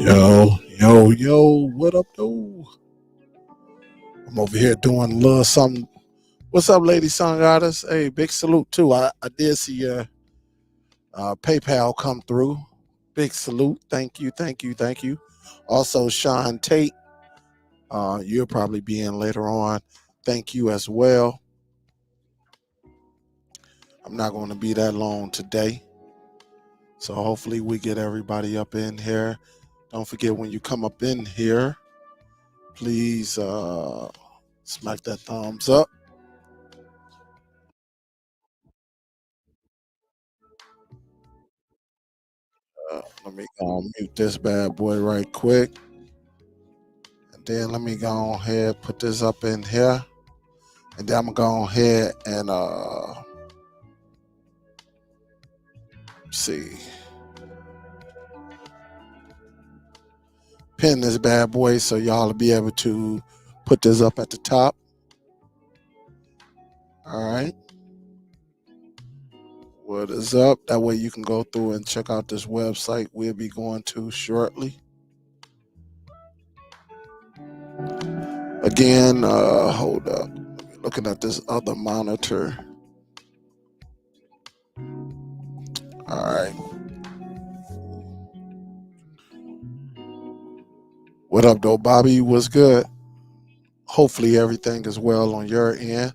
Yo, what up, though? I'm over here doing a little something. What's up, lady song artist? Hey, big salute, too. I did see your PayPal come through. Big salute. Thank you, thank you, thank you. Also, Sean Tate, you'll probably be in later on. Thank you as well. I'm not going to be that long today. So hopefully we get everybody up in here. Don't forget when you come up in here, please smack that thumbs up. Let me go and mute this bad boy right quick. And then let me go ahead put this up in here. And then I'm going to go ahead and see. Pin this bad boy so y'all will be able to put this up at the top. All right. What is up? That way you can go through and check out this website we'll be going to shortly. Again, hold up. Looking at this other monitor. All right. What up, though, Bobby? What's good? Hopefully everything is well on your end.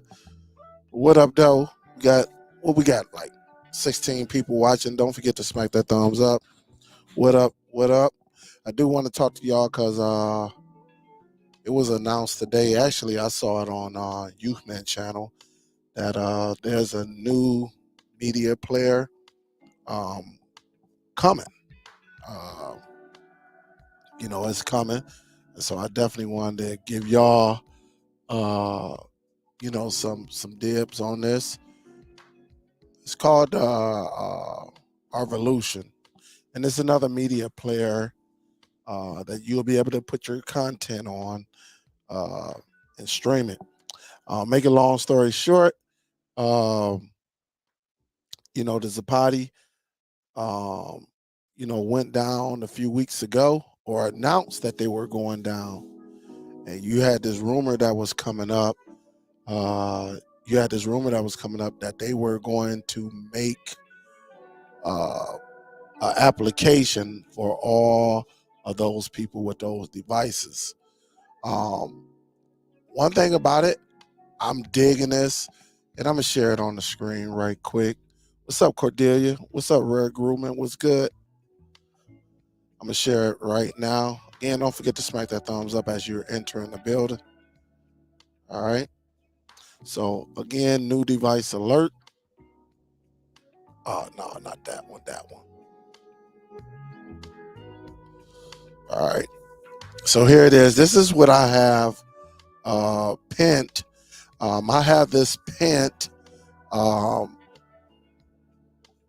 What up, though? We got like 16 people watching. Don't forget to smack that thumbs up. What up? What up? I do want to talk to y'all because it was announced today. Actually, I saw it on Youthman channel that there's a new media player coming. Uh, it's coming. And so I definitely wanted to give y'all some dibs on this. It's called Arvolution, and it's another media player that you'll be able to put your content on and stream it. Make a long story short, the Zappati, went down a few weeks ago or announced that they were going down, and you had this rumor that was coming up. That they were going to make an application for all of those people with those devices. One thing about it, I'm digging this, and I'm gonna share it on the screen right quick. What's up, Cordelia? What's up, Rare Grooming? What's good? I'm gonna share it right now. Again, don't forget to smack that thumbs up as you're entering the building. All right. So again, new device alert. Oh no, not that one. That one. All right. So here it is. This is what I have pinned. I have this pinned on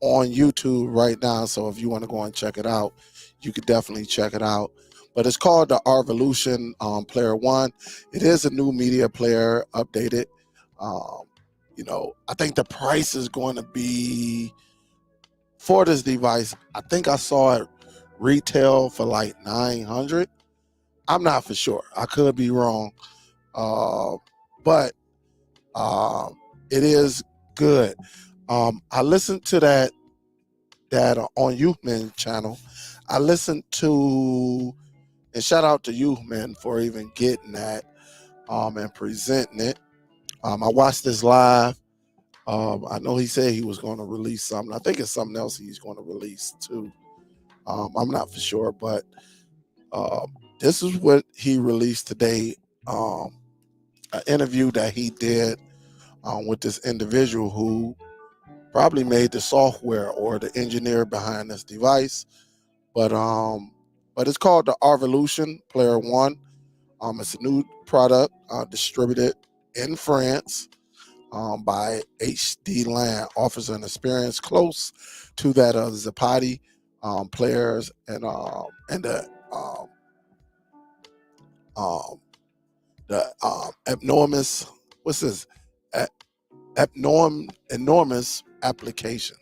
YouTube right now. So if you want to go and check it out, you could definitely check it out. But it's called the Arvolution PlayerOne. It is a new media player, updated. I think the price is going to be for this device. I think I saw it retail for like $900. I'm not for sure. I could be wrong, but it is good. I listened to that on Youthman channel. I listened to, and shout out to Youthman for even getting that and presenting it. I watched this live. I know he said he was going to release something. I think it's something else he's going to release too. I'm not for sure, but this is what he released today. An interview that he did with this individual who probably made the software or the engineer behind this device. But it's called the Arvolution PlayerOne. It's a new product distributed in France by HD Land. Offers an experience close to that of Zappati players and the enormous, what's this? Enormous application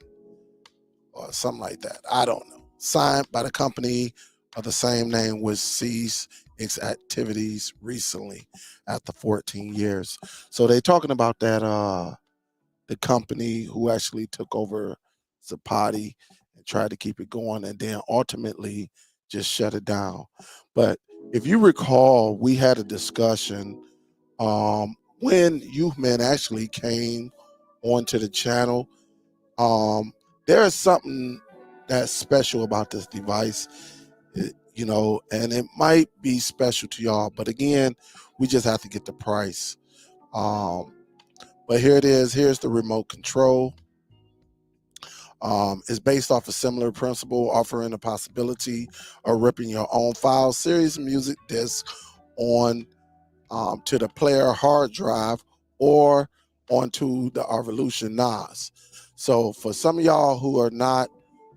or something like that. I don't know. Signed by the company of the same name, which ceased its activities recently after 14 years. So they're talking about that the company who actually took over Zappati and tried to keep it going and then ultimately just shut it down. But if you recall, we had a discussion when Youthman actually came onto the channel. There is something that's special about this device, and it might be special to y'all, but again, we just have to get the price. But here it is. Here's the remote control. It's based off a similar principle, offering the possibility of ripping your own file, series, music disc on to the player hard drive or onto the Evolution NAS. So for some of y'all who are not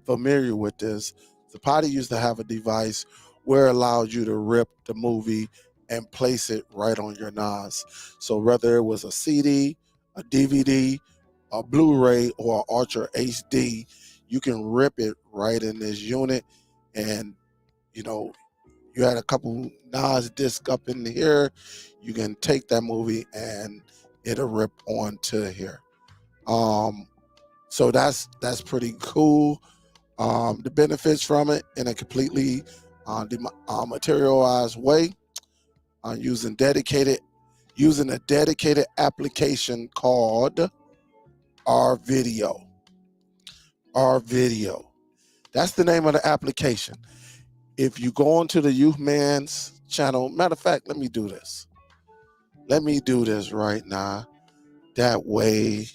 familiar with this, Zappati used to have a device where it allowed you to rip the movie and place it right on your NAS. So whether it was a CD, a DVD, a Blu-ray, or Ultra HD, you can rip it right in this unit. And you had a couple NAS discs up in here, you can take that movie and it'll rip onto here. So that's pretty cool. The benefits from it in a completely materialized way, using a dedicated application called Our Video. That's the name of the application. If you go onto the Youthman's channel, matter of fact, let me do this right now. That way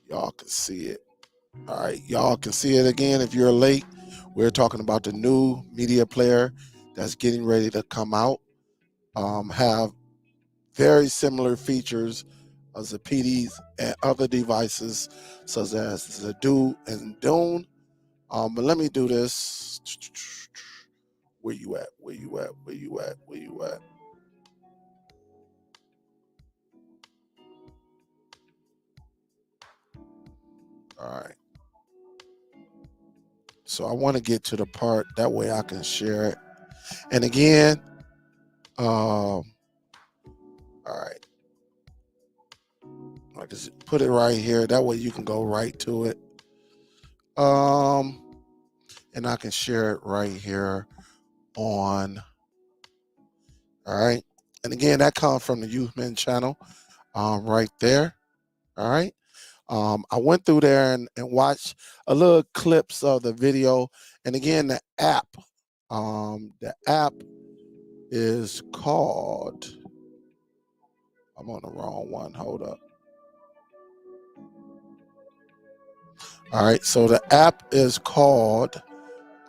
y'all can see it. All right, y'all can see it again. If you're late, we're talking about the new media player that's getting ready to come out. Have very similar features as the PDs and other devices such as Zappati and Dune. But let me do this. Where you at? All right. So I want to get to the part that way I can share it. And again, all right. I just put it right here. That way you can go right to it. And I can share it right here on. All right. And again, that comes from the Youthman channel, right there. All right. I went through there and watched a little clips of the video. And again, the app is called, I'm on the wrong one. Hold up. All right. So the app is called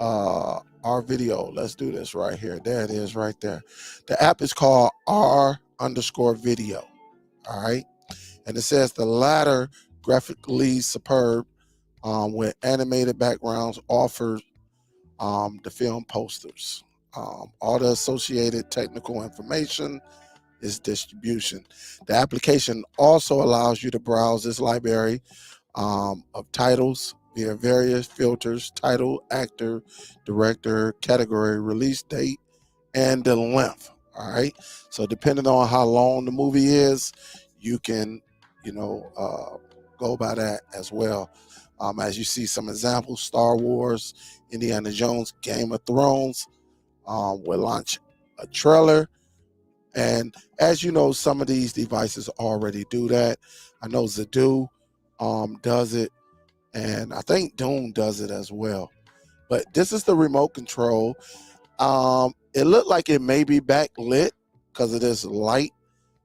Our Video. Let's do this right here. There it is right there. The app is called R_video. All right. And it says the latter graphically superb with animated backgrounds offers the film posters. All the associated technical information is distribution. The application also allows you to browse this library of titles via various filters: title, actor, director, category, release date, and the length. All right. So depending on how long the movie is, you can, go by that as well. As you see some examples: Star Wars, Indiana Jones, Game of Thrones will launch a trailer. And as you know, some of these devices already do that. I know Zappati does it, and I think Dune does it as well. But this is the remote control. It looked like it may be backlit because of this light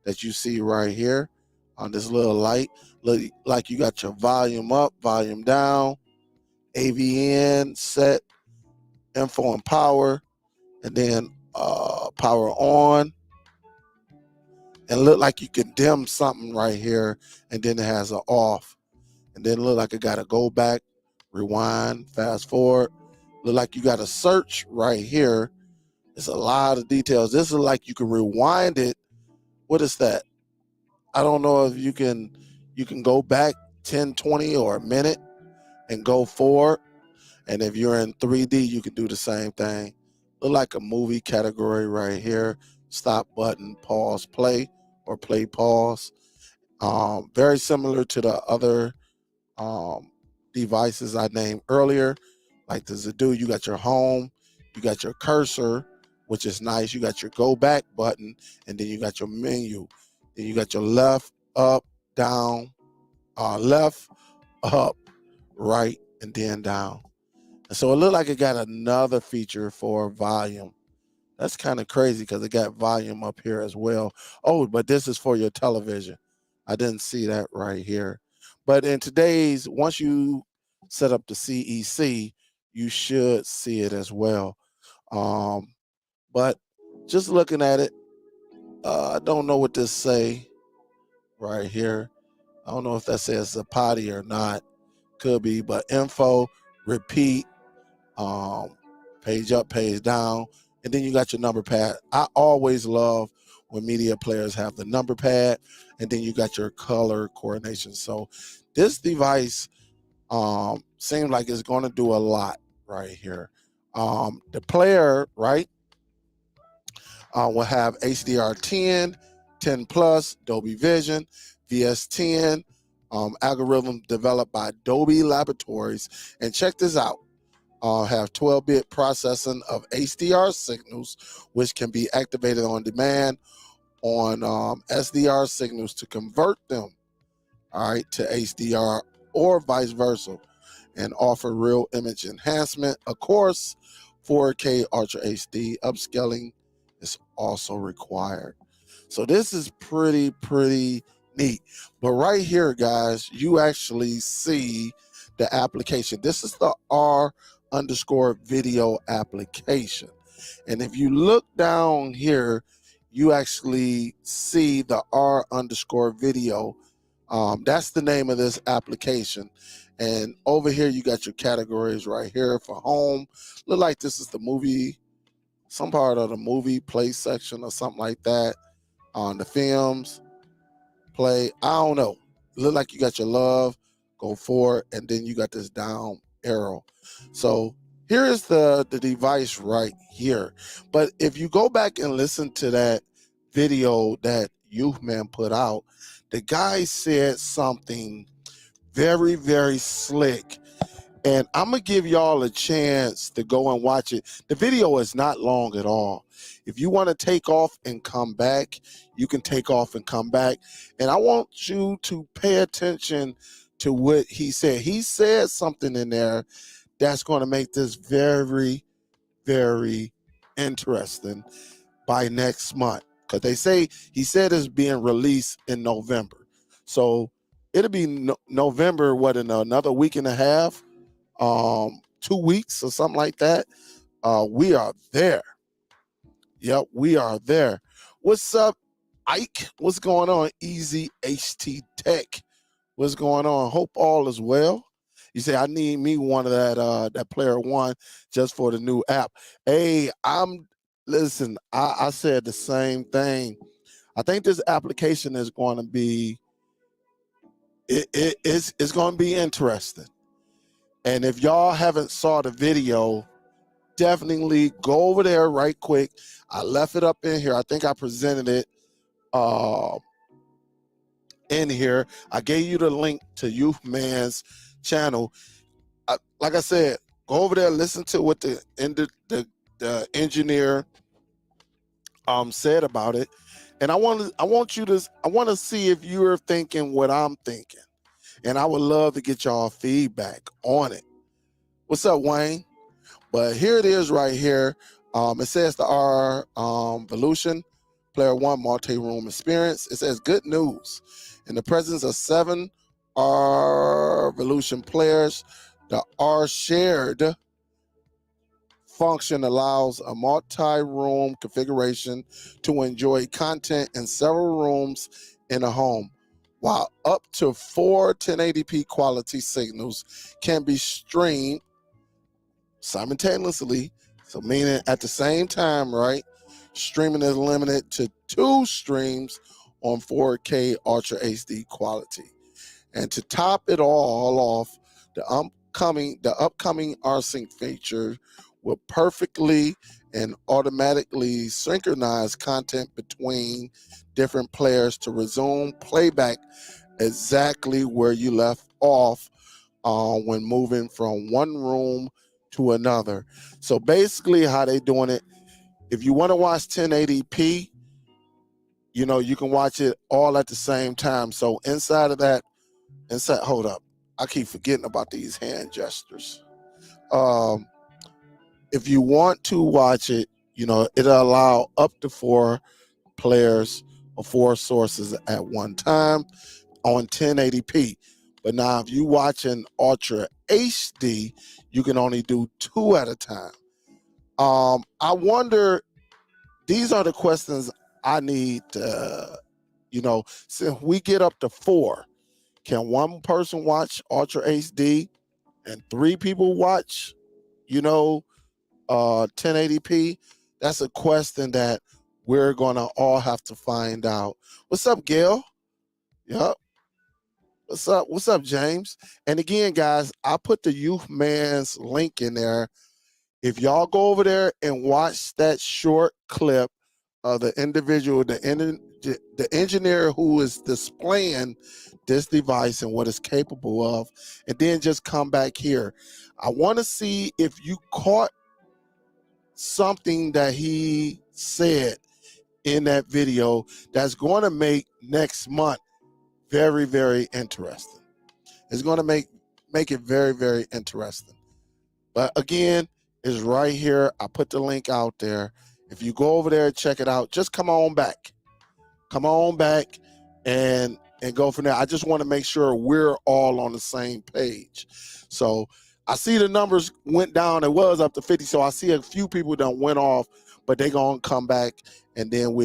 that you see right here on this little light. Look like you got your volume up, volume down, AVN, set, info and power, and then power on. And look like you can dim something right here, and then it has an off. And then look like it got to go back, rewind, fast forward. Look like you got to search right here. It's a lot of details. This is like you can rewind it. What is that? I don't know if you can go back 10, 20 or a minute and go forward. And if you're in 3D, you can do the same thing. Look like a movie category right here. Stop button, pause, play, or play, pause. Very similar to the other devices I named earlier. Like the Zappati, you got your home, you got your cursor, which is nice. You got your go back button, and then you got your menu. Then you got your left, up, down, left, up, right, and then down. And so it looked like it got another feature for volume. That's kind of crazy because it got volume up here as well. Oh, but this is for your television. I didn't see that right here. But in today's, once you set up the CEC, you should see it as well. But just looking at it, I don't know what this say right here. I don't know if that says Zappati or not. Could be, but info, repeat, page up, page down, and then you got your number pad. I always love when media players have the number pad, and then you got your color coordination. So this device seems like it's going to do a lot right here. The player, right, will have HDR10, 10 Plus, Dolby Vision, VS10, algorithm developed by Dolby Laboratories. And check this out. Have 12-bit processing of HDR signals, which can be activated on demand on SDR signals to convert them, all right, to HDR or vice versa, and offer real image enhancement. Of course, 4K Ultra HD upscaling is also required. So this is pretty neat. But right here, guys, you actually see the application. This is the R_video application. And if you look down here, you actually see the R_video. That's the name of this application. And over here, you got your categories right here for home. Look like this is the movie, some part of the movie play section or something like that. On the films, play, I don't know. Look like you got your love, go for it, and then you got this down arrow. So here is the device right here. But if you go back and listen to that video that Youthman put out, the guy said something very slick. And I'm going to give y'all a chance to go and watch it. The video is not long at all. If you want to take off and come back, you can take off and come back. And I want you to pay attention to what he said. He said something in there that's going to make this very interesting by next month. Because they say, he said it's being released in November. So it'll be November, what, in another week and a half? 2 weeks or something like that. We are there. Yep, we are there. What's up, Ike? What's going on? Easy HT Tech. What's going on? Hope all is well. You say I need me one of that PlayerOne just for the new app. Hey, listen. I said the same thing. I think this application is going to be it's going to be interesting. And if y'all haven't saw the video, definitely go over there right quick. I left it up in here. I think I presented it in here. I gave you the link to Youthman's channel. Like I said, go over there, listen to what the engineer said about it. And I want to see if you're thinking what I'm thinking. And I would love to get y'all feedback on it. What's up, Wayne? But here it is right here. It says the R-Volution PlayerOne multi-room experience. It says good news. In the presence of 7 R-Volution players, the R-Shared function allows a multi-room configuration to enjoy content in several rooms in a home, while up to 4 1080p quality signals can be streamed simultaneously. So meaning at the same time, right? Streaming is limited to 2 streams on 4K Ultra HD quality. And to top it all off, the upcoming rsync feature will perfectly and automatically synchronize content between different players to resume playback exactly where you left off when moving from one room to another. So basically how they doing it, if you want to watch 1080p, you can watch it all at the same time. So hold up, I keep forgetting about these hand gestures. If you want to watch it, it'll allow up to 4 players or 4 sources at one time on 1080p. But now if you watching Ultra HD, you can only do 2 at a time. I wonder, these are the questions I need to, since we get up to 4, can one person watch Ultra HD and 3 people watch, 1080p? That's a question that we're gonna all have to find out. What's up, Gail? Yep. What's up, James? And again, guys, I put the Youth Man's link in there. If y'all go over there and watch that short clip of the individual, the engineer who is displaying this device and what it's capable of, and then just come back here. I want to see if you caught something that he said in that video that's going to make next month very, very interesting. It's going to make it very, very interesting. But again, it's right here. I put the link out there. If you go over there and check it out, just come on back. Come on back and go from there. I just want to make sure we're all on the same page. So I see the numbers went down. It was up to 50. So I see a few people that went off, but they're going to come back. And then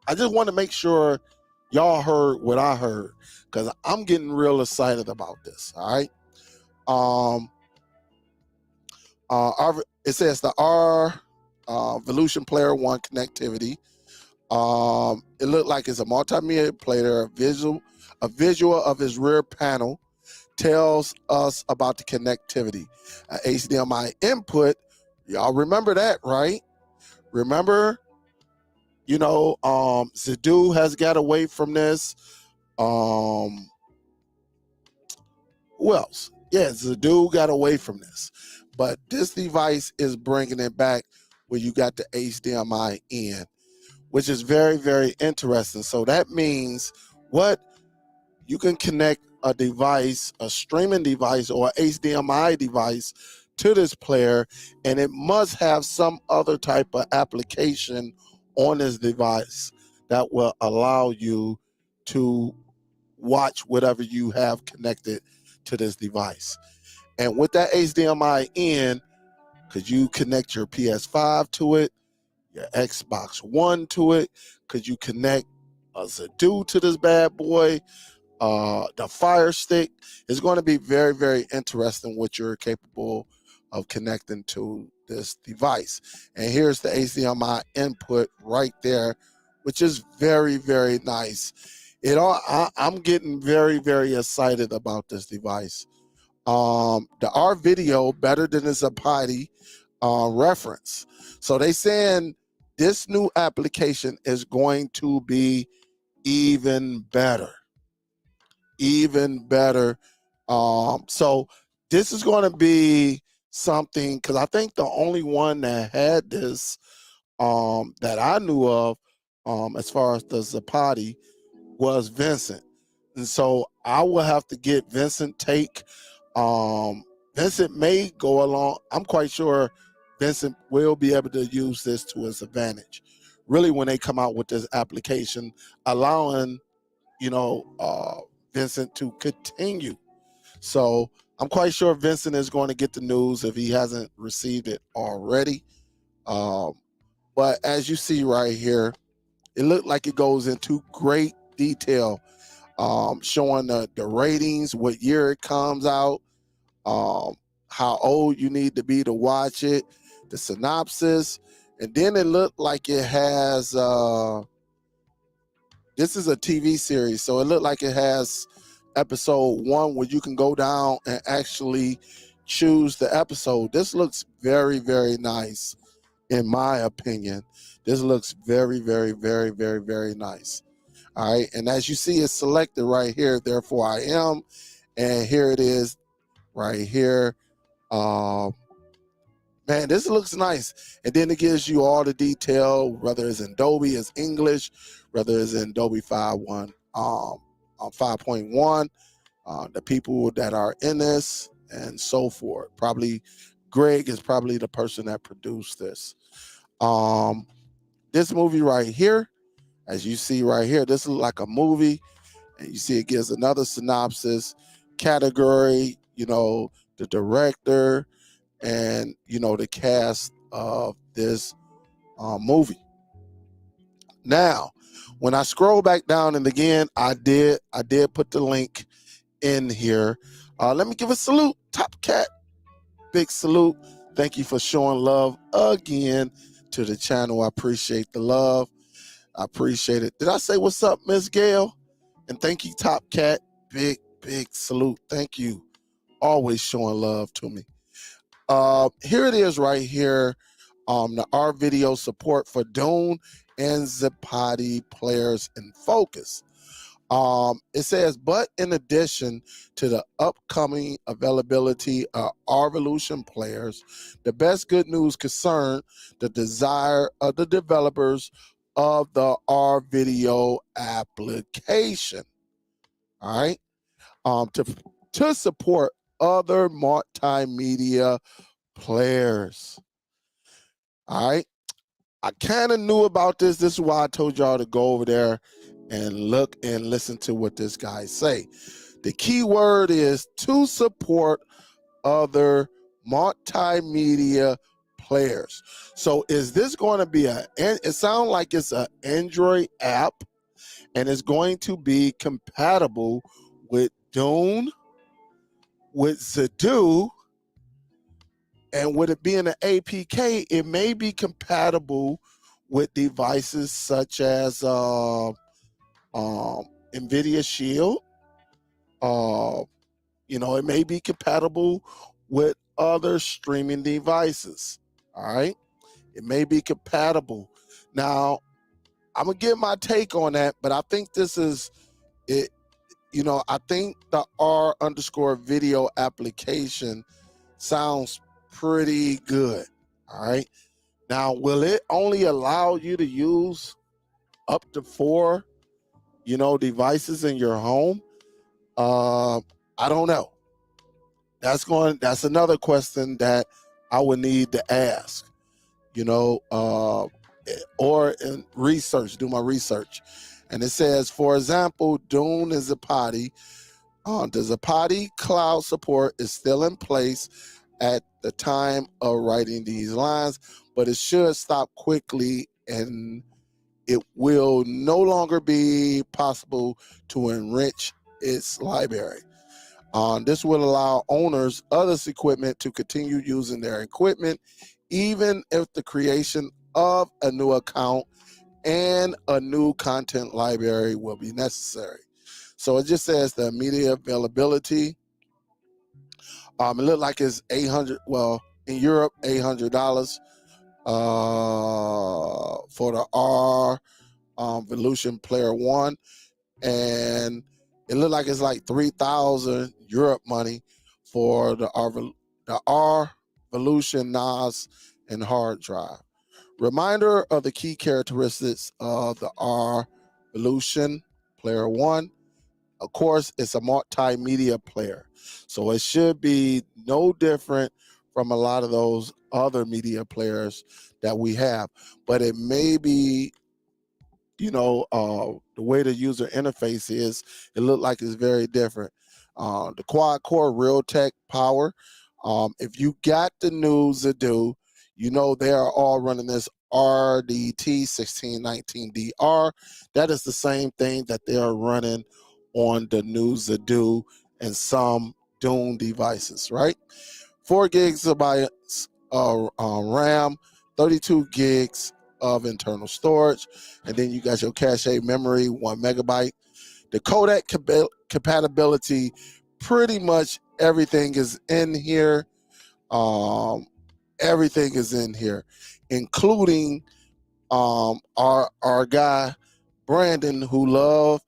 I just want to make sure y'all heard what I heard, because I'm getting real excited about this. All right. It says the Evolution PlayerOne connectivity. It looked like it's a multimedia player. A visual of his rear panel tells us about the connectivity. HDMI input. Y'all remember that, right? Remember, Zadu has got away from this. Who else? Yeah, Zadu got away from this. But this device is bringing it back where you got the HDMI in, which is very, very interesting. So that means you can connect a device, a streaming device or HDMI device to this player, and it must have some other type of application on this device that will allow you to watch whatever you have connected to this device. And with that HDMI in, could you connect your PS5 to it, your Xbox One to it? Could you connect a Zadu to this bad boy? The Fire Stick is going to be very, very interesting what you're capable of connecting to this device. And here's the HDMI input right there, which is very, very nice. I'm getting very, very excited about this device. The R video better than the Zappati reference. So they saying this new application is going to be even better. So this is going to be something, because I think the only one that had this that I knew of as far as the Zappati was Vincent. And so I will have to get Vincent take. Vincent may go along. I'm quite sure Vincent will be able to use this to his advantage. Really, when they come out with this application, allowing Vincent to continue. So I'm quite sure Vincent is going to get the news if he hasn't received it already. But as you see right here, it looked like it goes into great detail, showing the ratings, what year it comes out, how old you need to be to watch it, the synopsis, and then it looked like it has this is a TV series, so it looked like it has episode 1, where you can go down and actually choose the episode. This looks very, very nice, in my opinion. This looks very, very, very, very, very nice. All right, and as you see, it's selected right here. Therefore, I am, and here it is, right here. Man, this looks nice. And then it gives you all the detail, whether it's in Dolby, it's English, whether it's in Dolby 5.1, 5.1, the people that are in this, and so forth. Probably Greg is probably the person that produced this. This movie right here, as you see right here, this looks like a movie, and you see it gives another synopsis, category, the director, and the cast of this movie. Now, when I scroll back down, and again, I did put the link in here. Let me give a salute, Top Cat, big salute. Thank you for showing love again to the channel. I appreciate the love. I appreciate it. Did I say what's up, Miss Gail? And thank you, Top Cat. Big salute. Thank you. Always showing love to me. Here it is right here. The R video support for Dune and Zappati players in focus. It says, but in addition to the upcoming availability of R-Volution players, the best good news concern the desire of the developers of the R video application. All right. To support other multimedia players. All right. I kind of knew about this. This is why I told y'all to go over there and look and listen to what this guy say. The key word is to support other multimedia players. So is this going to be it sounds like it's an Android app, and it's going to be compatible with Dune, with Zadoo, and with it being an APK, it may be compatible with devices such as NVIDIA Shield. It may be compatible with other streaming devices. All right. It may be compatible. Now, I'm going to give my take on that, but I think this is it. I think the R_video application sounds pretty good. All right. Now, will it only allow you to use up to 4, devices in your home? I don't know. That's another question that I would need to ask, or in research, do my research. And it says, for example, Dune and Zappati. The Zappati cloud support is still in place at the time of writing these lines, but it should stop quickly, and it will no longer be possible to enrich its library. This will allow owners of this equipment to continue using their equipment, even if the creation of a new account and a new content library will be necessary. So it just says the immediate availability. It looked like it's $800. Well, in Europe, $800 for the R-Volution Player 1, and it looked like it's like 3,000 Europe money for the R-Volution NAS and hard drive. Reminder of the key characteristics of the R-Volution Player 1. Of course, it's a multimedia player, so it should be no different from a lot of those other media players that we have, but it may be, the way the user interface is, it looked like it's very different. The quad core Realtek power. If you got the new Zadoo, they are all running this RDT1619DR. That is the same thing that they are running on the new Zadoo and some Dune devices, right? 4 gigabytes RAM, 32 gigs of internal storage, and then you got your cache memory, 1 megabyte. The codec compatibility, pretty much everything is in here. Everything is in here, including our guy Brandon, who love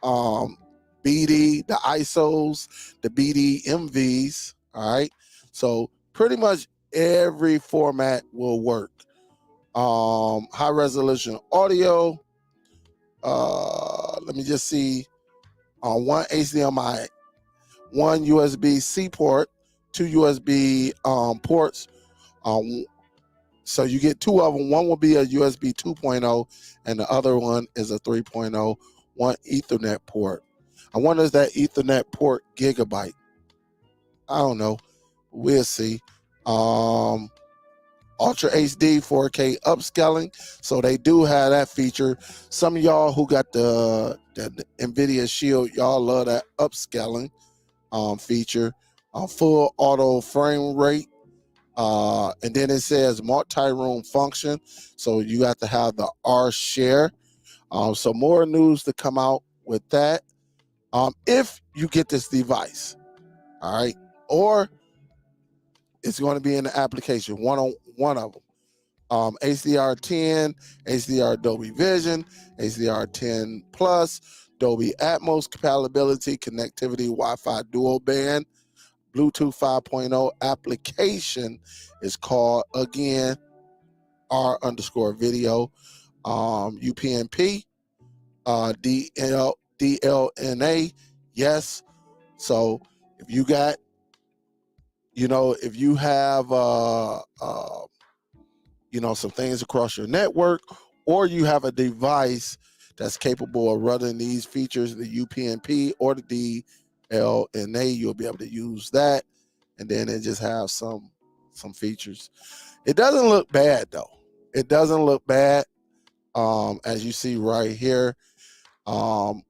BD, the ISOs, the BD MVs. All right, so pretty much every format will work. High resolution audio. Let me just see. On one HDMI, one USB-C port, two USB ports. So you get two of them. One will be a USB 2.0 and the other one is a 3.0, one Ethernet port. I wonder if that Ethernet port gigabyte. I don't know. We'll see. Ultra HD 4K upscaling. So they do have that feature. Some of y'all who got the NVIDIA Shield, y'all love that upscaling feature. Full auto frame rate. And then it says multi-room function. So you have to have the R share. So more news to come out with that. If you get this device, all right, or it's going to be in the application, one of them. HDR10, HDR Dolby Vision, HDR10 Plus, Dolby Atmos compatibility, connectivity, Wi-Fi dual band, Bluetooth 5.0 application is called, again, R_video, UPnP, DLNA, yes. So if you got, if you have, some things across your network, or you have a device that's capable of running these features, the UPnP or the DLNA, you'll be able to use that, and then it just have some features. It doesn't look bad though. It doesn't look bad, as you see right here. And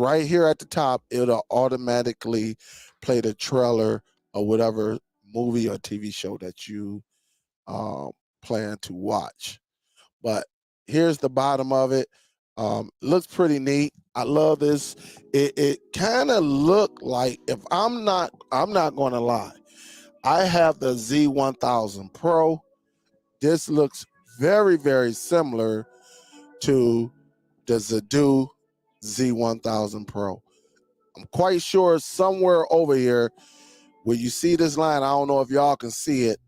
right here at the top, it'll automatically play the trailer of whatever movie or TV show that you plan to watch. But here's the bottom of it. Looks pretty neat. I love this. It kind of looked like, if I'm not going to lie, I have the Z1000 Pro. This looks very, very similar to the Zappati Z1000 Pro. I'm quite sure somewhere over here where you see this line, I don't know if y'all can see it,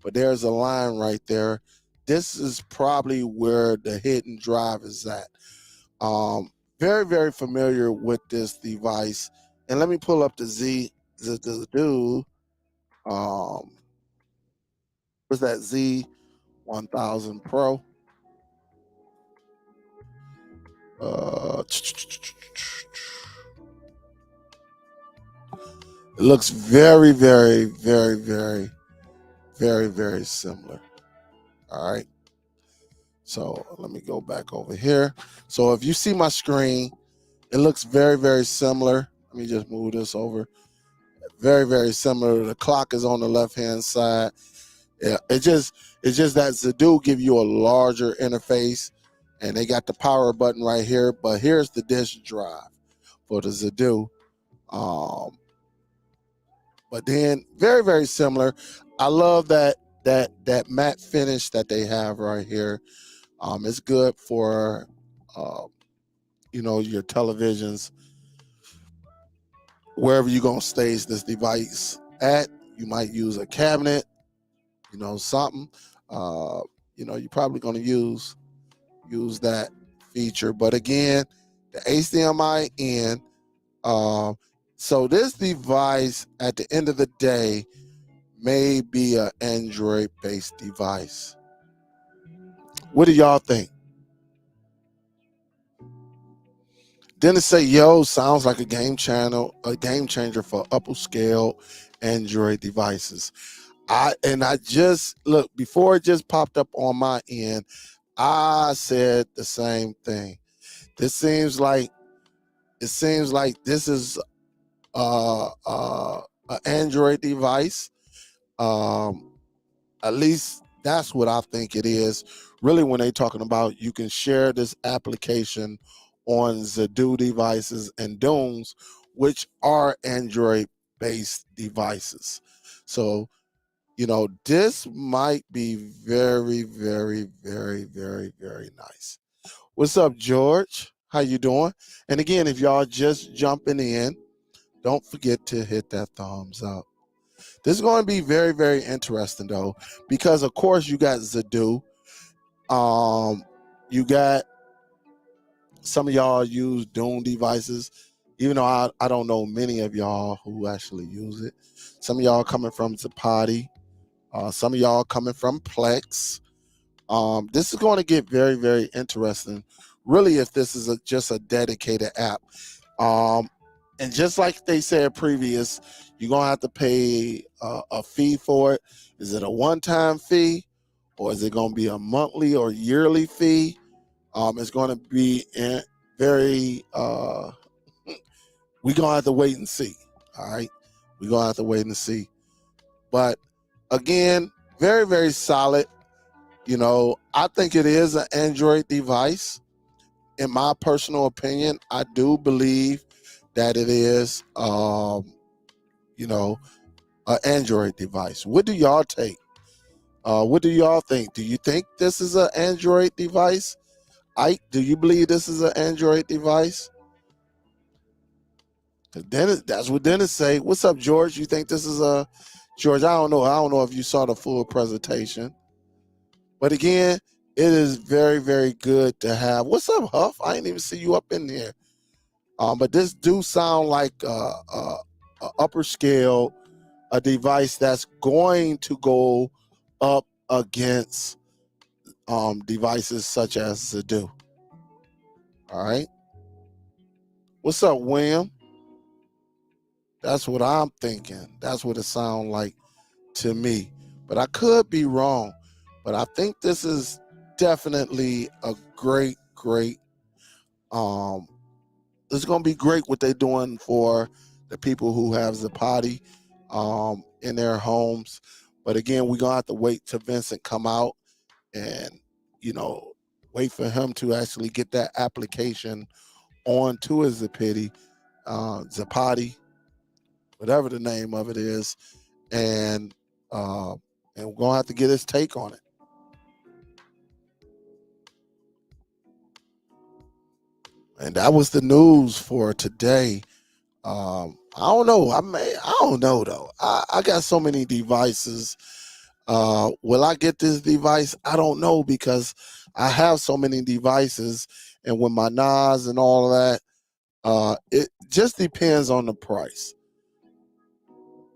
but there's a line right there. This is probably where the hidden drive is at. Very, very familiar with this device. And let me pull up the Zappati. What's that? Z1000 Pro. It looks very, very, very, very, very, very similar. All right. So let me go back over here. So if you see my screen, it looks very, very similar. Let me just move this over. Very, very similar. The clock is on the left-hand side. Yeah, it's just that Zappati give you a larger interface, and they got the power button right here. But here's the disk drive for the Zappati. But then very, very similar. I love that matte finish that they have right here. It's good for your televisions, wherever you're gonna stage this device at. You might use a cabinet, something. You're probably gonna use that feature. But again, the HDMI in. So this device, at the end of the day, may be an Android-based device. What do y'all think? Then it say, yo, sounds like a game changer for upscale Android devices. I just look, before it just popped up on my end, I said the same thing. This seems like this is an Android device. At least that's what I think it is. Really, when they talking about you can share this application on Zappati devices and Dooms, which are Android-based devices. So, this might be very, very, very, very, very nice. What's up, George? How you doing? And again, if y'all just jumping in, don't forget to hit that thumbs up. This is going to be very, very interesting, though, because, of course, you got Zappati. You got some of y'all use Doom devices, even though I don't know many of y'all who actually use it. Some of y'all coming from Zappati. Some of y'all coming from Plex. This is going to get very, very interesting, really, if this is just a dedicated app. And just like they said previous, you're going to have to pay a fee for it. Is it a one-time fee, or is it going to be a monthly or yearly fee? It's going to be very, we're going to have to wait and see. All right. We're going to have to wait and see. But again, very, very solid. I think it is an Android device. In my personal opinion, I do believe that it is, an Android device. What do y'all take? What do y'all think? Do you think this is an Android device? Ike, do you believe this is an Android device? Dennis, that's what Dennis say. What's up, George? You think this is a George? I don't know. I don't know if you saw the full presentation. But again, it is very, very good to have. What's up, Huff? I didn't even see you up in there. But this do sound like a upper scale, a device that's going to go up against devices such as Zappati. All right. What's up, William? That's what I'm thinking. That's what it sounds like to me. But I could be wrong. But I think this is definitely a great, great. It's going to be great what they're doing for the people who have Zappati in their homes. But again, we're going to have to wait till Vincent come out and, wait for him to actually get that application onto his Zappati, whatever the name of it is, and we're gonna have to get his take on it. And that was the news for today. I don't know. I don't know though. I got so many devices. Will I get this device? I don't know, because I have so many devices, and with my NAS and all of that, it just depends on the price.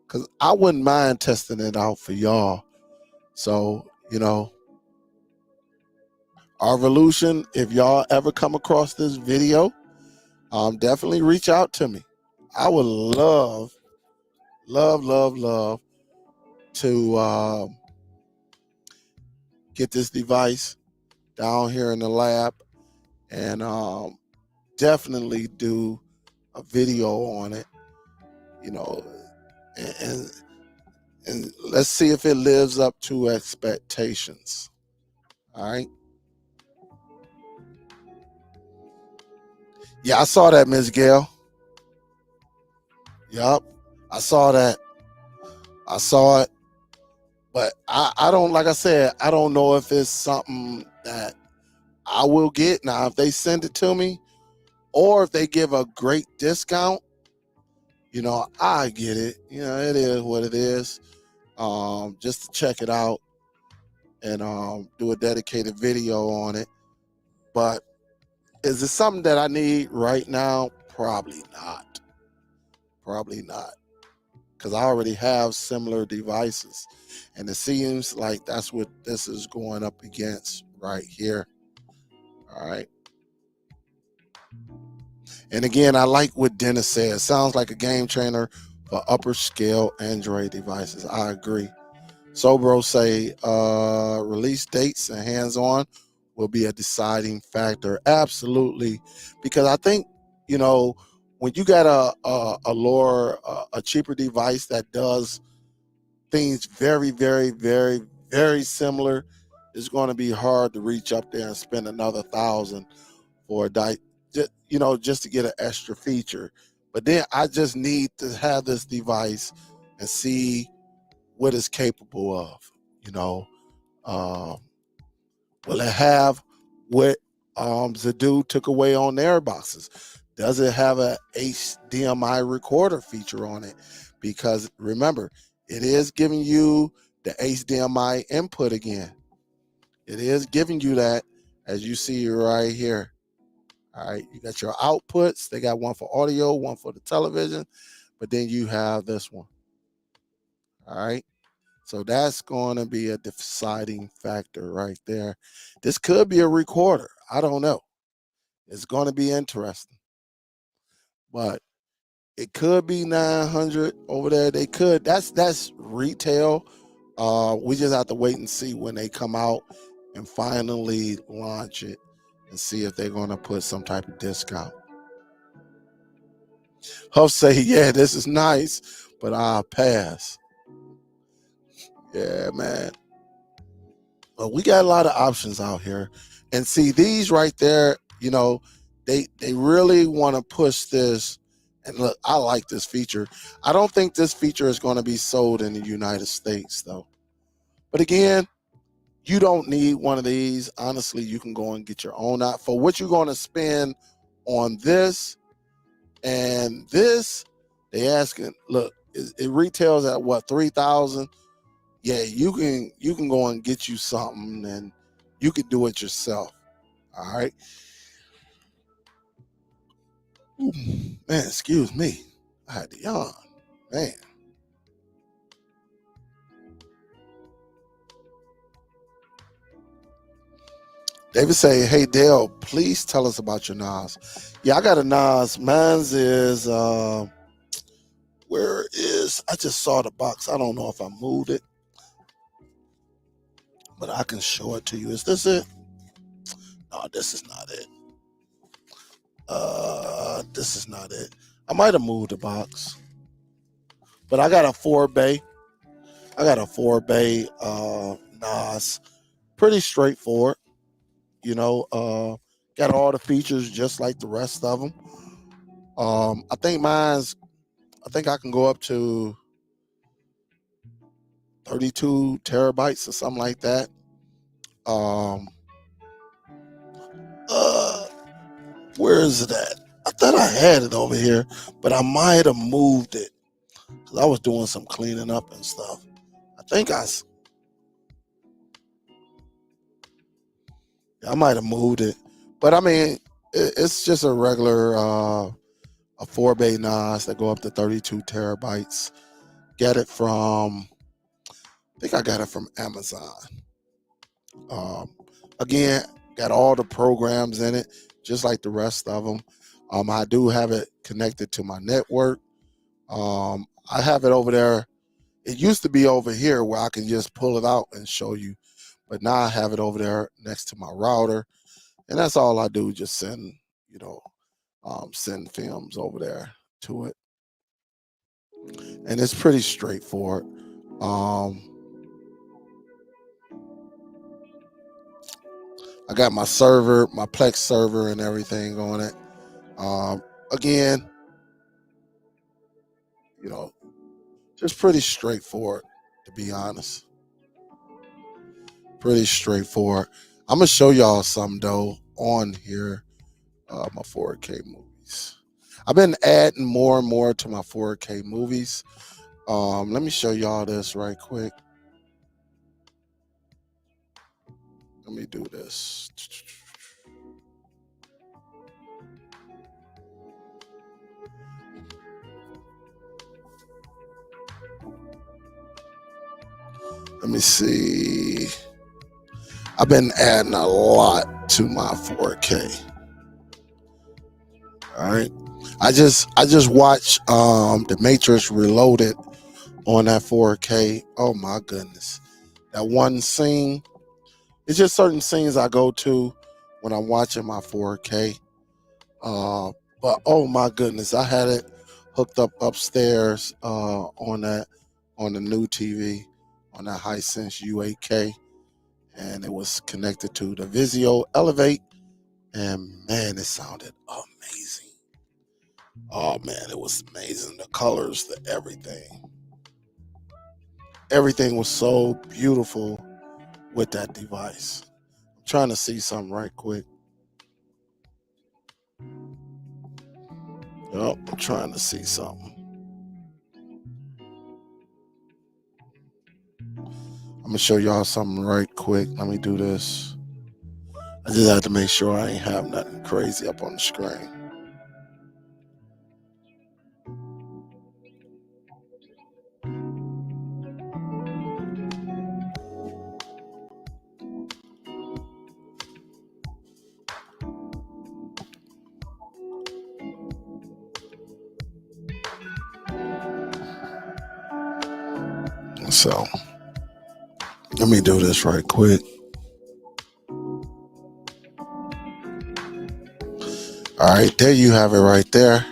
Because I wouldn't mind testing it out for y'all. So, our Revolution, if y'all ever come across this video, definitely reach out to me. I would love, love, love, love to get this device down here in the lab and definitely do a video on it, and let's see if it lives up to expectations. All right. Yeah, I saw that, Ms. Gail. Yup, I saw that. I saw it. But I don't, like I said, I don't know if it's something that I will get. Now, if they send it to me, or if they give a great discount, I get it. It is what it is. Just to check it out and do a dedicated video on it. But is it something that I need right now? Probably not. Probably not. Because I already have similar devices. And it seems like that's what this is going up against right here. All right. And again, I like what Dennis said. Sounds like a game changer for upper scale Android devices. I agree. Sobro say release dates and hands-on will be a deciding factor. Absolutely. Because I think, when you got a lower, a cheaper device that does things very, very, very, very similar, it's going to be hard to reach up there and spend another $1,000 for just to get an extra feature. But then I just need to have this device and see what it's capable of. You know, um, will it have what Zappati took away on their boxes? Does it have a HDMI recorder feature on it? Because remember, it is giving you the HDMI input again. It is giving you that, as you see right here. All right, you got your outputs. They got one for audio, one for the television, but then you have this one. All right. So that's going to be a deciding factor right there. This could be a recorder. I don't know. It's going to be interesting. But it could be 900 over there. They could. That's retail. We just have to wait and see when they come out and finally launch it and see if they're going to put some type of discount. Huff say, yeah, this is nice, but I'll pass. Yeah, man. But we got a lot of options out here. And see, these right there, they really want to push this. And look, I like this feature. I don't think this feature is going to be sold in the United States, though. But again, you don't need one of these. Honestly, you can go and get your own out. For what you're going to spend on this and this, they asking, look, it retails at what, 3,000? Yeah, you can go and get you something and you can do it yourself. All right. Ooh, man, excuse me. I had to yawn. Man. David say, hey Dale, please tell us about your NAS. Yeah, I got a NAS. Mine's is where is I just saw the box. I don't know if I moved it, but I can show it to you. Is this it? No, this is not it. This is not it. I might have moved the box. But I got a 4-bay. I got a 4-bay NAS. Pretty straightforward. Got all the features just like the rest of them. I think I can go up to 32 terabytes or something like that. Uh, where is it at? I thought I had it over here, but I might have moved it because I was doing some cleaning up and stuff. I think I might have moved it, but I mean, it's just a regular a 4-bay NAS that go up to 32 terabytes. Get it from, I think I got it from Amazon. Um, Again, got all the programs in it, just like the rest of them. I do have it connected to my network. I have it over there. It used to be over here where I can just pull it out and show you, but now I have it over there next to my router, and that's all I do. Just send films over there to it, and it's pretty straightforward. I got my server, my Plex server, and everything on it. Again, just pretty straightforward, to be honest. Pretty straightforward. I'm gonna show y'all some though on here. My 4K movies. I've been adding more and more to my 4K movies. Let me show y'all this right quick. Let me do this. Let me see. I've been adding a lot to my 4K. All right. I just watched The Matrix Reloaded on that 4K. Oh my goodness. That one scene. It's just certain scenes I go to when I'm watching my 4K. But oh my goodness, I had it hooked up upstairs on the new TV on that Hisense U8K, and it was connected to the Vizio Elevate, And man, it sounded amazing. Oh man, it was amazing. The colors, the everything. Everything was so beautiful with that device. I'm trying to see something right quick. Yep, I'm trying to see something. I'm gonna show y'all something right quick. Let me do this. I just have to make sure I ain't have nothing crazy up on the screen. So let me do this right quick. All right, there you have it right there.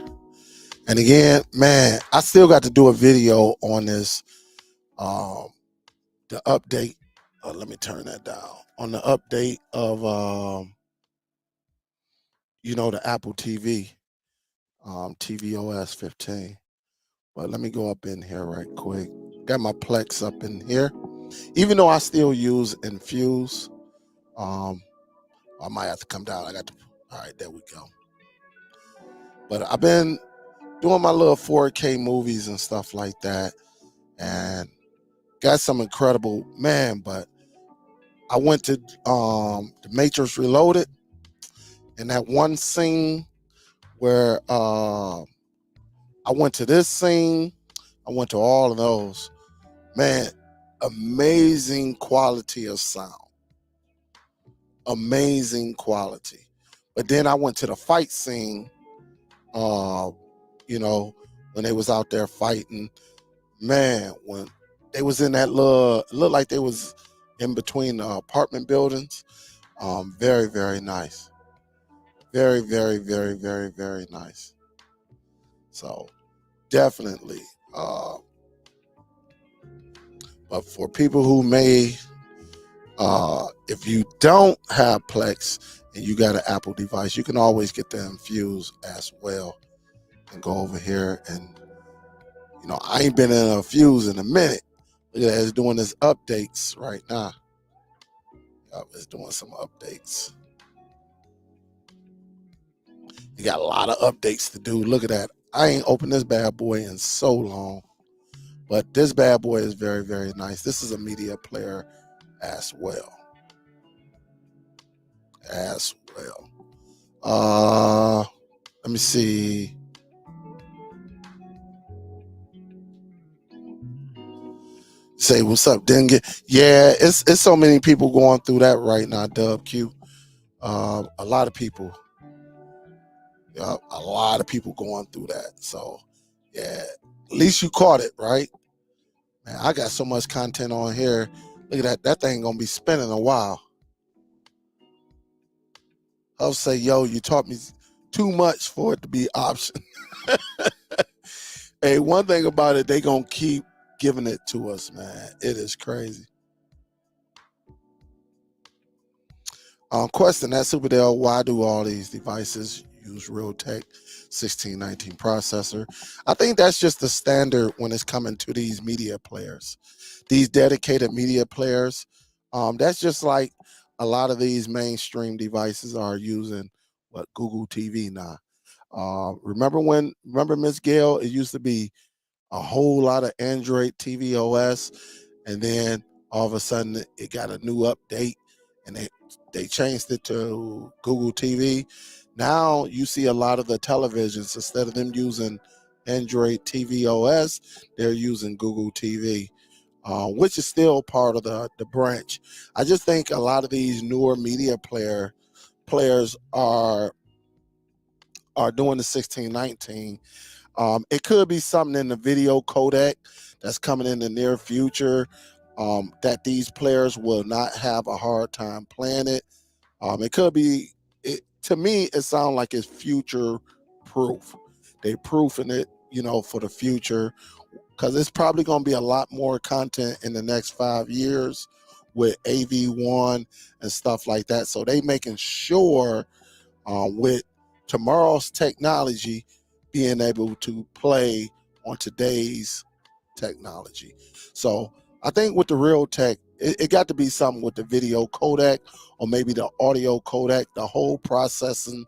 And again, man, I still got to do a video on this, the update. Let me turn that down. On the update of, the Apple TV, tvOS 15. But let me go up in here right quick. Got my Plex up in here. Even though I still use Infuse, I might have to come down. All right, there we go. But I've been doing my little 4K movies and stuff like that, and got some incredible, man. But I went to the Matrix Reloaded, and that one scene where I went to this scene, I went to all of those. Man, amazing quality of sound. Amazing quality. But then I went to the fight scene, when they was out there fighting. Man, when they was in that it looked like they was in between the apartment buildings. Very, very nice. Very, very, very, very, very nice. So definitely. But for people who may, if you don't have Plex and you got an Apple device, you can always get the Infuse as well. And go over here and, I ain't been in a Infuse in a minute. Look at that, it's doing its updates right now. Yep, it's doing some updates. You got a lot of updates to do. Look at that. I ain't opened this bad boy in so long. But this bad boy is very, very nice. This is a media player as well. Let me see. Say what's up, Dengue. Yeah, it's so many people going through that right now, Dub Q. A lot of people. Yeah, a lot of people going through that. So yeah, at least you caught it, right? Man, I got so much content on here. Look at that. That thing gonna be spinning a while. I'll say, yo, you taught me too much for it to be option. Hey, one thing about it, they gonna keep giving it to us, man. It is crazy. Question, that Superdell, why do all these devices use Realtek 1619 processor? I think that's just the standard when it's coming to these media players. These dedicated media players, that's just like a lot of these mainstream devices are using Google TV now. Remember Miss Gail, it used to be a whole lot of Android TV OS, and then all of a sudden it got a new update and they changed it to Google TV. Now you see a lot of the televisions, instead of them using Android TV OS, they're using Google TV, which is still part of the branch. I just think a lot of these newer media players are doing the 1619. It could be something in the video codec that's coming in the near future, that these players will not have a hard time playing it. It could be, to me, it sounds like it's future proof. They proofing it, for the future, because it's probably going to be a lot more content in the next 5 years with AV1 and stuff like that. So they making sure with tomorrow's technology being able to play on today's technology. So I think with the real tech, it got to be something with the video codec or maybe the audio codec, the whole processing,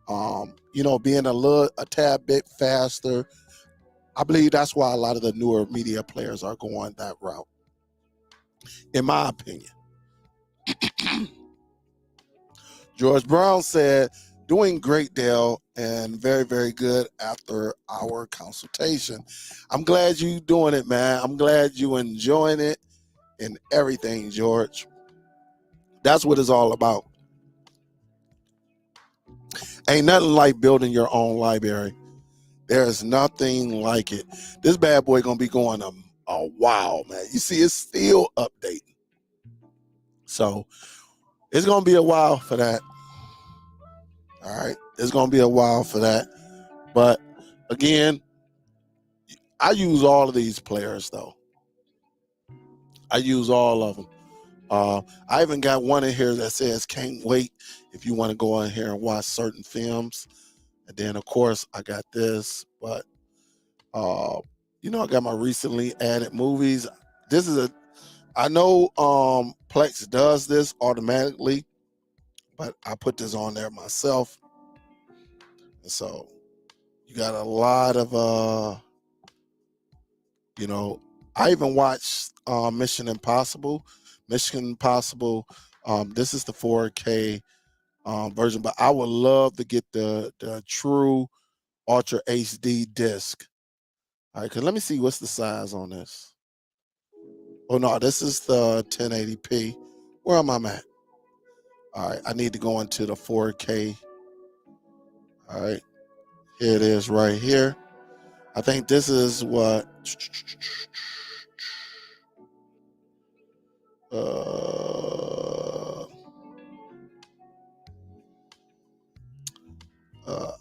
being a tad bit faster. I believe that's why a lot of the newer media players are going that route, in my opinion. George Brown said, doing great, Dale, and very, very good after our consultation. I'm glad you doing it, man. I'm glad you enjoying it and everything, George. That's what it's all about. Ain't nothing like building your own library. There's nothing like it. This bad boy gonna be going a while, man. You see, it's still updating. So it's gonna be a while for that. All right, it's gonna be a while for that. But again, I use all of these players though. I use all of them. I even got one in here that says "Can't wait" if you want to go in here and watch certain films. And then of course I got this, but I got my recently added movies. I know Plex does this automatically, but I put this on there myself. And so you got a lot of I even watched Mission Impossible. Mission Impossible, this is the 4K version, but I would love to get the true Ultra HD disc. All right, cause let me see what's the size on this. Oh no, this is the 1080p. Where am I at? All right, I need to go into the 4K. All right, here it is right here. I think this is what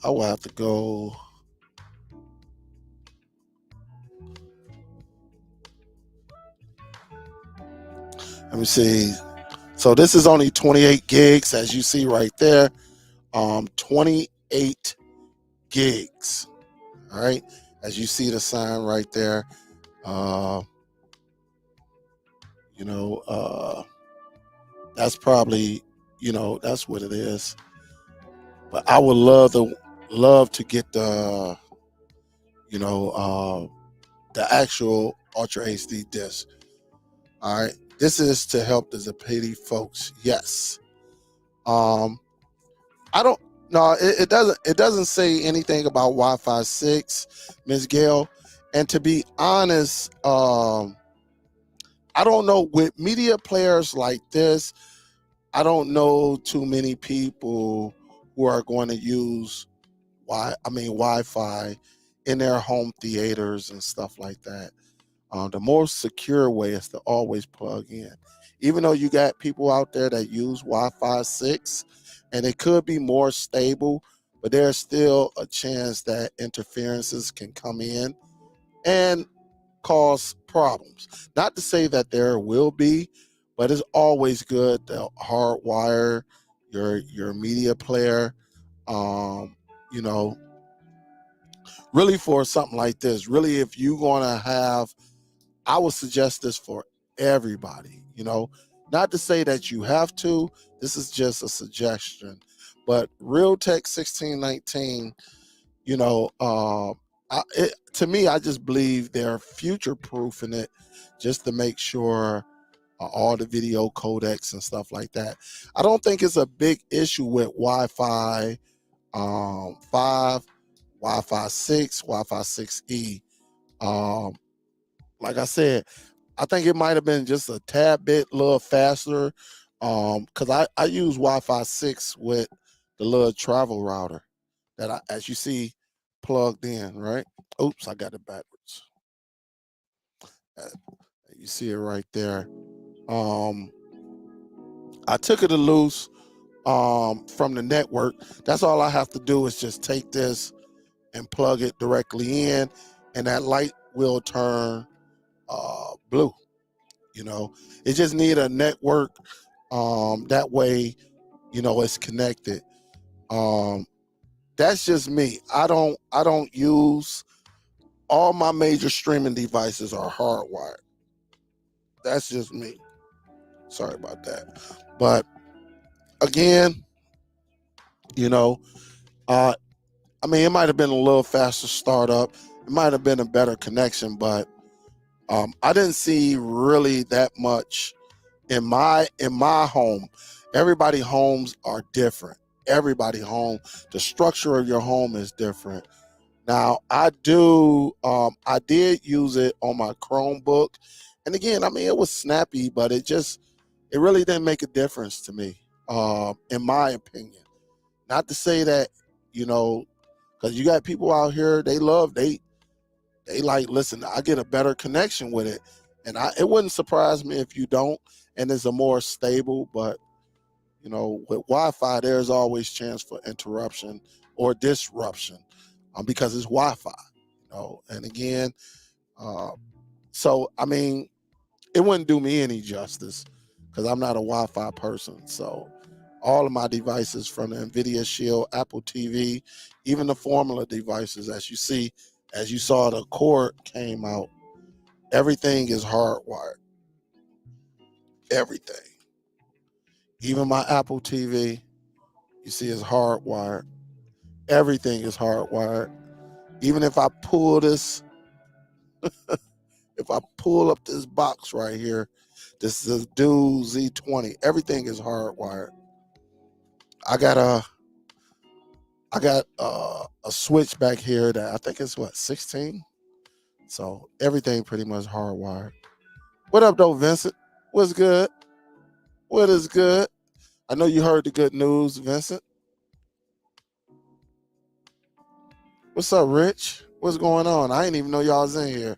I will have to go. Let me see. So this is only 28 gigs, as you see right there. 28 gigs. All right, as you see the sign right there. That's probably, that's what it is. But I would love to get the actual Ultra HD disc. All right, this is to help the Zappati folks. Yes. I don't. No, it doesn't. It doesn't say anything about Wi-Fi 6, Ms. Gail. And to be honest, I don't know, with media players like this, I don't know too many people who are going to use Wi-Fi in their home theaters and stuff like that. The more secure way is to always plug in. Even though you got people out there that use Wi-Fi 6 and it could be more stable, but there's still a chance that interferences can come in and cause problems. Not to say that there will be, but it's always good to hardwire your media player. Um, you know, really for something like this. Really, if you're gonna have, I would suggest this for everybody. Not to say that you have to. This is just a suggestion. But Realtek 1619, to me, I just believe they're future proofing it, just to make sure all the video codecs and stuff like that. I don't think it's a big issue with Wi-Fi 5, Wi-Fi 6, Wi-Fi 6E. Like I said, I think it might have been just a tad bit a little faster, because I use Wi-Fi 6 with the little travel router that as you see, plugged in, right? Oops, I got it backwards. Uh, You see it right there. I took it loose from the network. That's all I have to do is just take this and plug it directly in, and that light will turn blue. It just need a network, that way it's connected. That's just me. I don't use, all my major streaming devices are hardwired. That's just me. Sorry about that. But again, you know, uh, I mean, it might have been a little faster startup. It might have been a better connection, but I didn't see really that much in my home. Everybody homes are different. Everybody home, the structure of your home is different. Now I did use it on my Chromebook, and again, I mean, it was snappy, but it really didn't make a difference to me, in my opinion. Not to say that, you know, because you got people out here, they like, listen, I get a better connection with it, and it wouldn't surprise me if you don't, and it's a more stable. But with Wi-Fi, there's always chance for interruption or disruption, because it's Wi-Fi. And again, uh, so I mean, it wouldn't do me any justice because I'm not a Wi-Fi person. So all of my devices, from the NVIDIA Shield, Apple TV, even the Formula devices, as you saw, the cord came out. Everything is hardwired. Everything. Even my Apple TV, you see, is hardwired. Everything is hardwired. Even if I pull this, if I pull up this box right here, this is a dual Z20. Everything is hardwired. I got a switch back here that I think is what, 16. So everything pretty much hardwired. What up though, Vincent? What's good? What is good? I know you heard the good news, Vincent. What's up, Rich? What's going on? I didn't even know y'all was in here.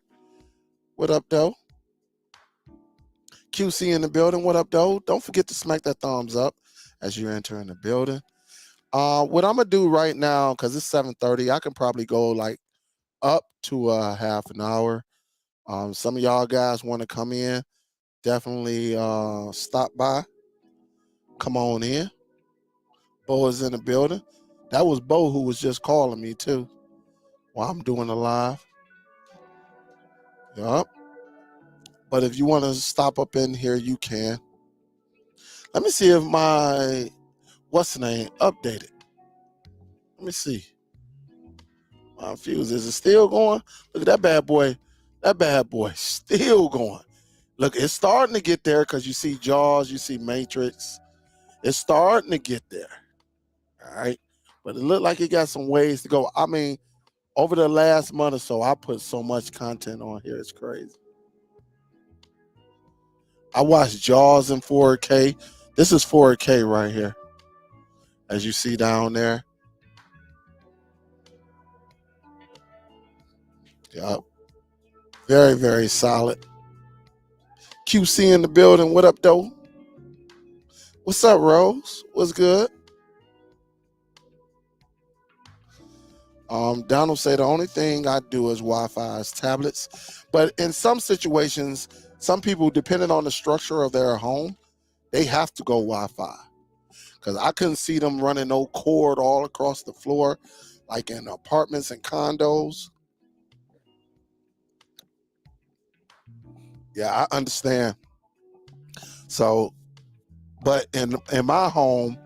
What up, though? QC in the building. What up, though? Don't forget to smack that thumbs up as you enter in the building. What I'm gonna do right now, because it's 7:30, I can probably go like up to a half an hour. Some of y'all guys want to come in, definitely stop by. Come on in. Bo is in the building. That was Bo who was just calling me too while I'm doing the live. Yup. But if you want to stop up in here, you can. Let me see if my what's the name updated. Let me see. My fuse, is it still going? Look at that bad boy. That bad boy still going. Look, it's starting to get there because you see Jaws, you see Matrix. It's starting to get there. All right. But it looked like it got some ways to go. I mean, over the last month or so, I put so much content on here. It's crazy. I watched Jaws in 4K. This is 4K right here, as you see down there. Yep. Very, very solid. QC in the building. What up, though? What's up, Rose? What's good? Donald said the only thing I do is Wi-Fi is tablets. But in some situations, some people, depending on the structure of their home, they have to go Wi-Fi. Because I couldn't see them running no cord all across the floor, like in apartments and condos. Yeah, I understand. So, but in my home,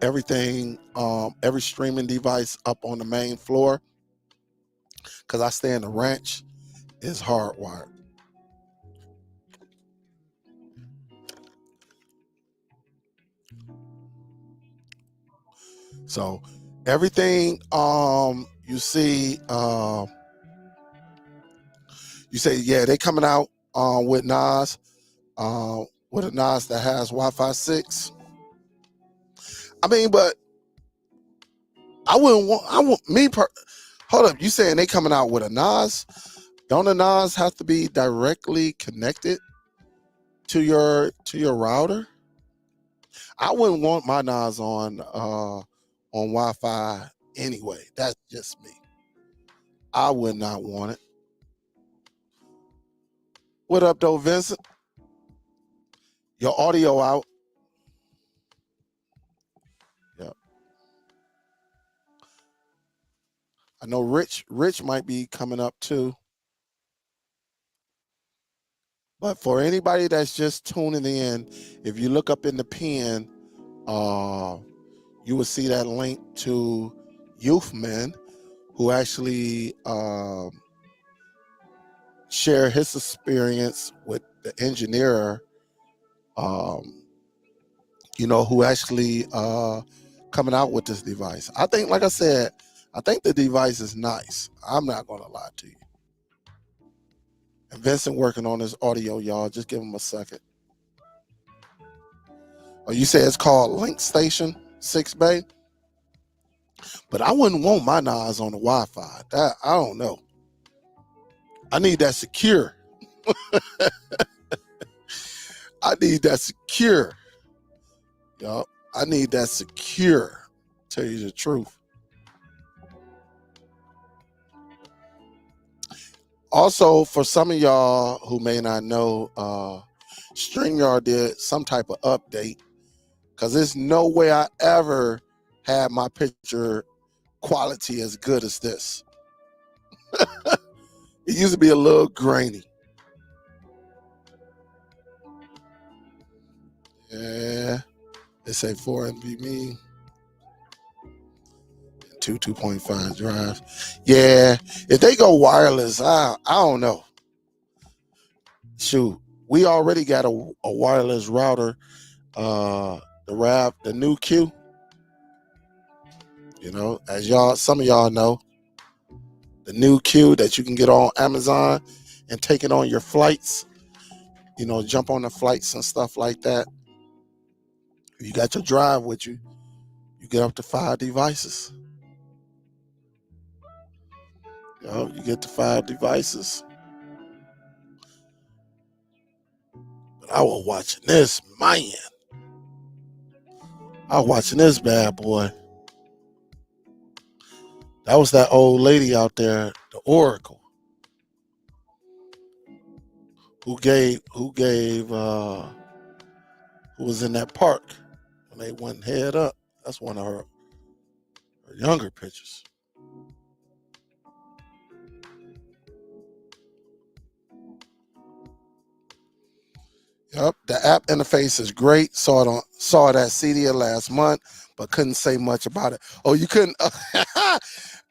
everything, every streaming device up on the main floor, because I stay in the ranch, is hardwired. So everything, you see, you say, yeah, they coming out with NAS, with a NAS that has Wi-Fi 6. I mean, but hold up, you saying they coming out with a NAS? Don't a NAS have to be directly connected to your router? I wouldn't want my NAS on Wi-Fi anyway. That's just me. I would not want it. What up, though, Vincent? Your audio out. Yep. I know Rich might be coming up too. But for anybody that's just tuning in, if you look up in the pen, you will see that link to Youthman, who actually share his experience with the engineer, who actually coming out with this device. I think, like I said, I think the device is nice. I'm not going to lie to you. And Vincent working on his audio, y'all. Just give him a second. Oh, you say it's called Link Station 6 Bay? But I wouldn't want my NAS on the Wi-Fi. That, I don't know. I need that secure. I need that secure. Yup. I need that secure. Tell you the truth. Also, for some of y'all who may not know, StreamYard did some type of update, because there's no way I ever had my picture quality as good as this. It used to be a little grainy. Yeah, they say 4 NVMe, 2.5 drives. Yeah, if they go wireless, I don't know. Shoot, we already got a wireless router, the new Q. As some of y'all know, the new Q that you can get on Amazon and take it on your flights. Jump on the flights and stuff like that. If you got your drive with you, you get up to 5 devices. You get to 5 devices. But I was watching this, man. I was watching this bad boy. That was that old lady out there, the Oracle, who was in that park when they went head up. That's one of her younger pictures. Yep, the app interface is great. Saw it at CEDIA last month, but couldn't say much about it. Oh, you couldn't?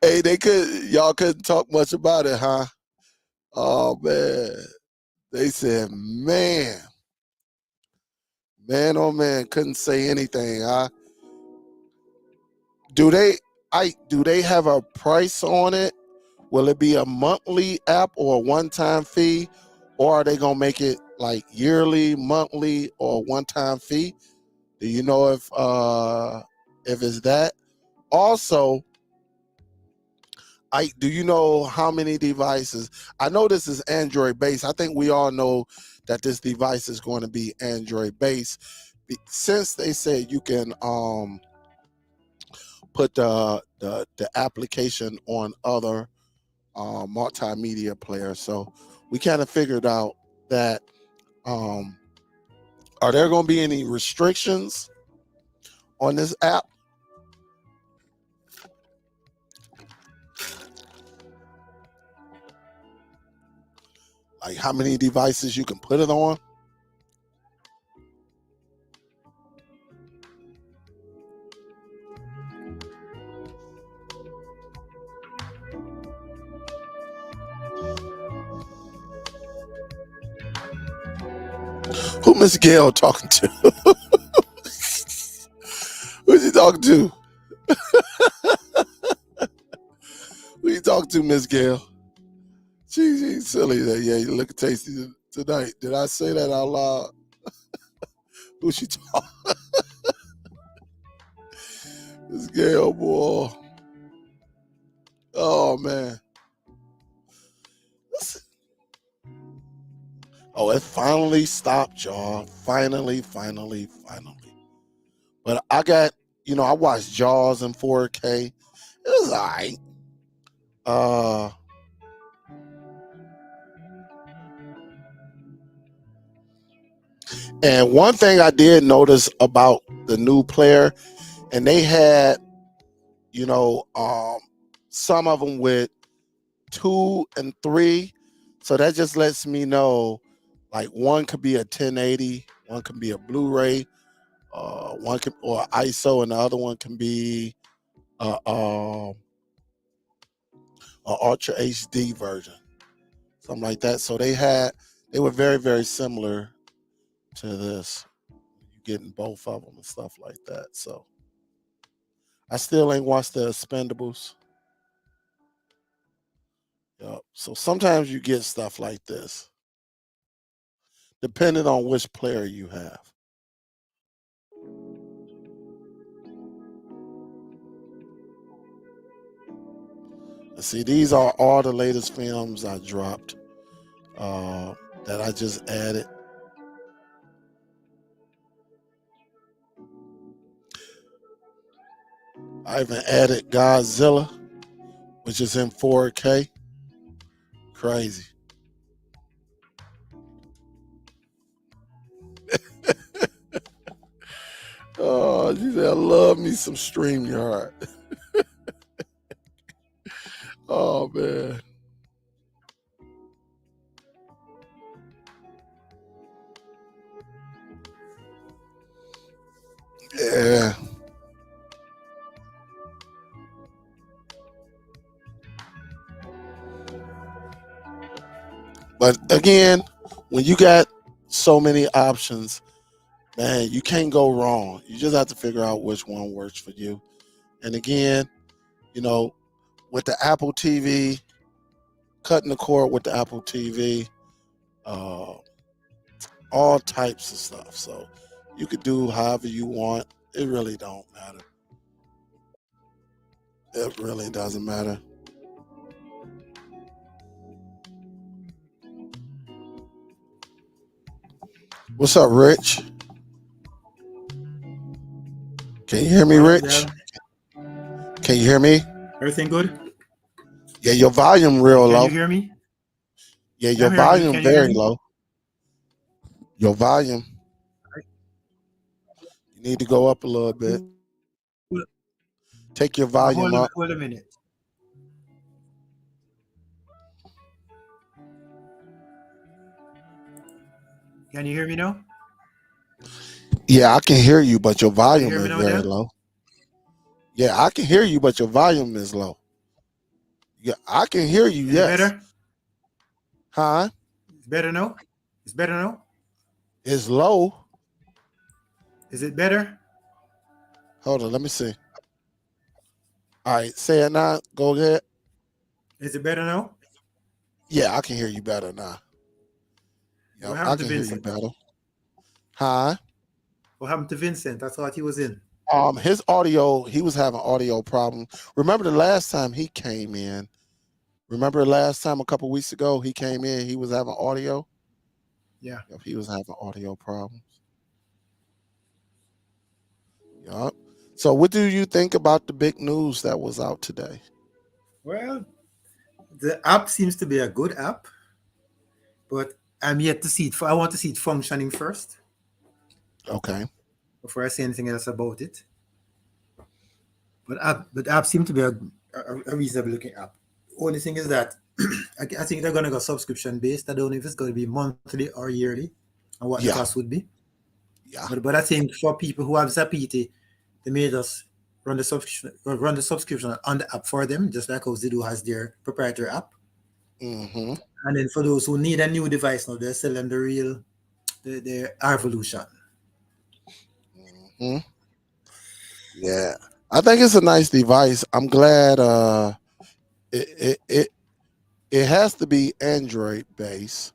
Hey, y'all couldn't talk much about it, huh? Oh man, they said, man, oh man, couldn't say anything, huh? Do they have a price on it? Will it be a monthly app or a one-time fee, or are they gonna make it like yearly, monthly, or one-time fee? Do you know if it's that? Also, do you know how many devices? I know this is Android based. I think we all know that this device is going to be Android based, since they said you can put the application on other multimedia players. So we kind of figured out that are there going to be any restrictions on this app? Like how many devices you can put it on? Who Miss Gail talking to? Who's he talking to? Who you talking to, Miss Gail? She's silly. Yeah, you look tasty tonight. Did I say that out loud? Who she talking? Miss Gail, boy. Oh man. Listen. Oh, it finally stopped, y'all. Finally. But I got, I watched Jaws in 4K. It was all right. And one thing I did notice about the new player, and they had, some of them with 2 and 3. So that just lets me know, like, one could be a 1080, one can be a Blu-ray, one can or ISO, and the other one can be a Ultra HD version, something like that. So they were very, very similar to this. You getting both of them and stuff like that. So I still ain't watched the Expendables. Yep. So sometimes you get stuff like this, depending on which player you have. And see, these are all the latest films I dropped that I just added. I even added Godzilla, which is in 4K. Crazy. Oh, she said, I love me some StreamYard. Oh, man. Yeah. But again, when you got so many options, man, you can't go wrong. You just have to figure out which one works for you. And again, you know, with the Apple TV, cutting the cord with the Apple TV, uh, all types of stuff. So you could do however you want. It really don't matter. It really doesn't matter. What's up, Rich? Can you hear me, What up, Rich? Del? Can you hear me? Everything good? Yeah, your volume Yeah, real can low. you hear me? Yeah, Yeah, your I'm hearing you. volume Can you hear very me? low. Your volume, you need to go up a little bit. Hold, Take your hold, volume up. hold a minute. Can you hear me now? Yeah, I can hear you, but your Can you volume hear me is now, very Del? low. Yeah, I can hear you, but your volume is low. Yeah, I can hear you, Is it yes. better? Huh? It's better now? It's better now? It's low. Is it better? Hold on, let me see. All right, say it now. Go ahead. Is it better now? Yeah, I can hear you better now. What Yep, I happened to can hear you Vincent? better. Huh? What happened to Vincent? I thought he was in. His audio, he was having audio problems. Remember the last time he came in? Remember the last time a couple weeks ago he came in, he was having audio? Yeah. Yep, he was having audio problems. Yep. So what do you think about the big news that was out today? Well, the app seems to be a good app, but I'm yet to see it. I want to see it functioning first Okay. before I say anything else about it. But app seems to be a reasonable looking app. Only thing is that I think they're gonna go subscription based. I don't know if it's gonna be monthly or yearly, and what the Yeah. cost would be. Yeah. But I think for people who have Zappati, they made us run the subscription on the app for them, just like how Zidu has their proprietary app. Mm-hmm. And then for those who need a new device now, they're selling the Revolution. Mm-hmm. Yeah. I think it's a nice device. I'm glad it it it, it has to be Android based.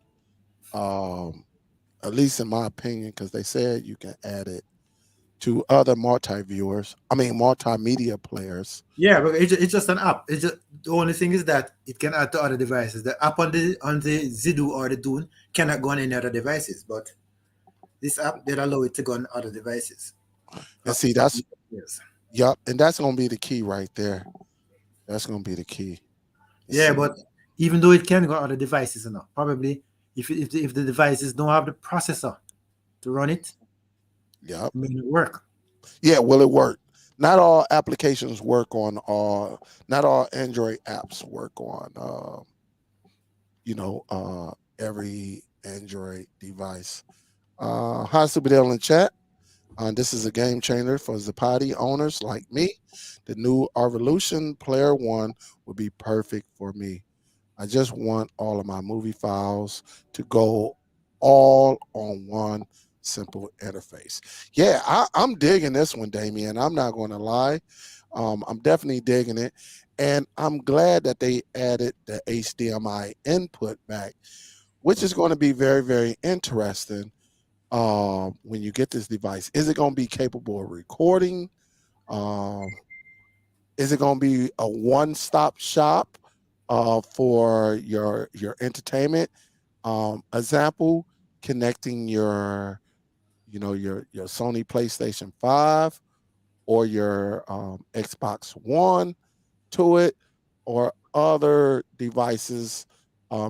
Um at least in my opinion, because they said you can add it to other multimedia players. Yeah, but it's just an app. It's just the only thing is that it can add to other devices. The app on the Zidu or the Dune cannot go on any other devices, but this app they allow it to go on other devices. And see, that's Yes. yep, and that's gonna be the key right there. That's gonna be the key. And Yeah, see, but even though it can go on other devices, probably if the devices don't have the processor to run it, yep. it may not work. Yeah, will it work? not all applications work on all. Not all Android apps work on. Every Android device. Hi, Superdell in the chat. This is a game changer for Zappati owners like me. The new Revolution Player One would be perfect for me. I just want all of my movie files to go all on one simple interface. Yeah, I'm digging this one, Damien. I'm not going to lie. I'm definitely digging it. And I'm glad that they added the HDMI input back, which is going to be very, very interesting when you get this device. Is it going to be capable of recording? Um, is it going to be a one-stop shop for your entertainment? Example, connecting your Sony PlayStation 5 or your Xbox One to it, or other devices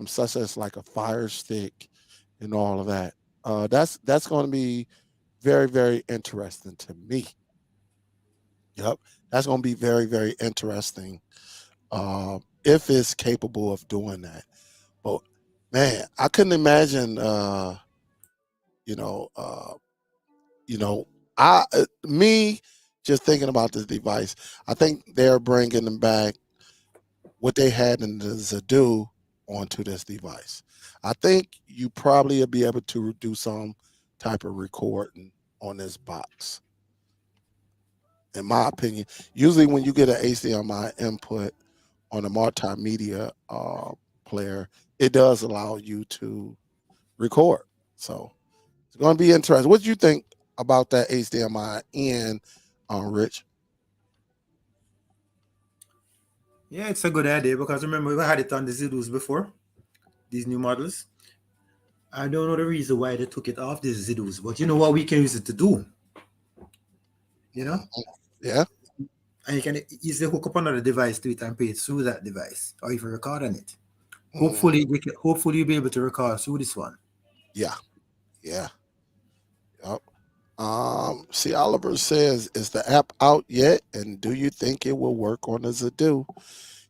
such as like a Fire Stick and all of that. That's going to be very, very interesting to me. Yep, that's going to be very, very interesting if it's capable of doing that. But man, I couldn't imagine. You know, uh, you know, me just thinking about this device. I think they're bringing them back what they had in the Zadu onto this device. I think you probably will be able to do some type of recording on this box. In my opinion, usually when you get an HDMI input on a multimedia player, it does allow you to record. So it's going to be interesting. What do you think about that HDMI in, Rich? Yeah, it's a good idea because remember we had it on the Zidus before, these new models. I don't know the reason why they took it off these Zidus, but you know what we can use it to do, you know? Mhm. Yeah. And you can easily hook up another device to it and pay it through that device, or even record on it. Mhm. Hopefully you'll be able to record through this one. Yeah. Yeah. Yep. See, Oliver says, "Is the app out yet? And do you think it will work on the Zadu?"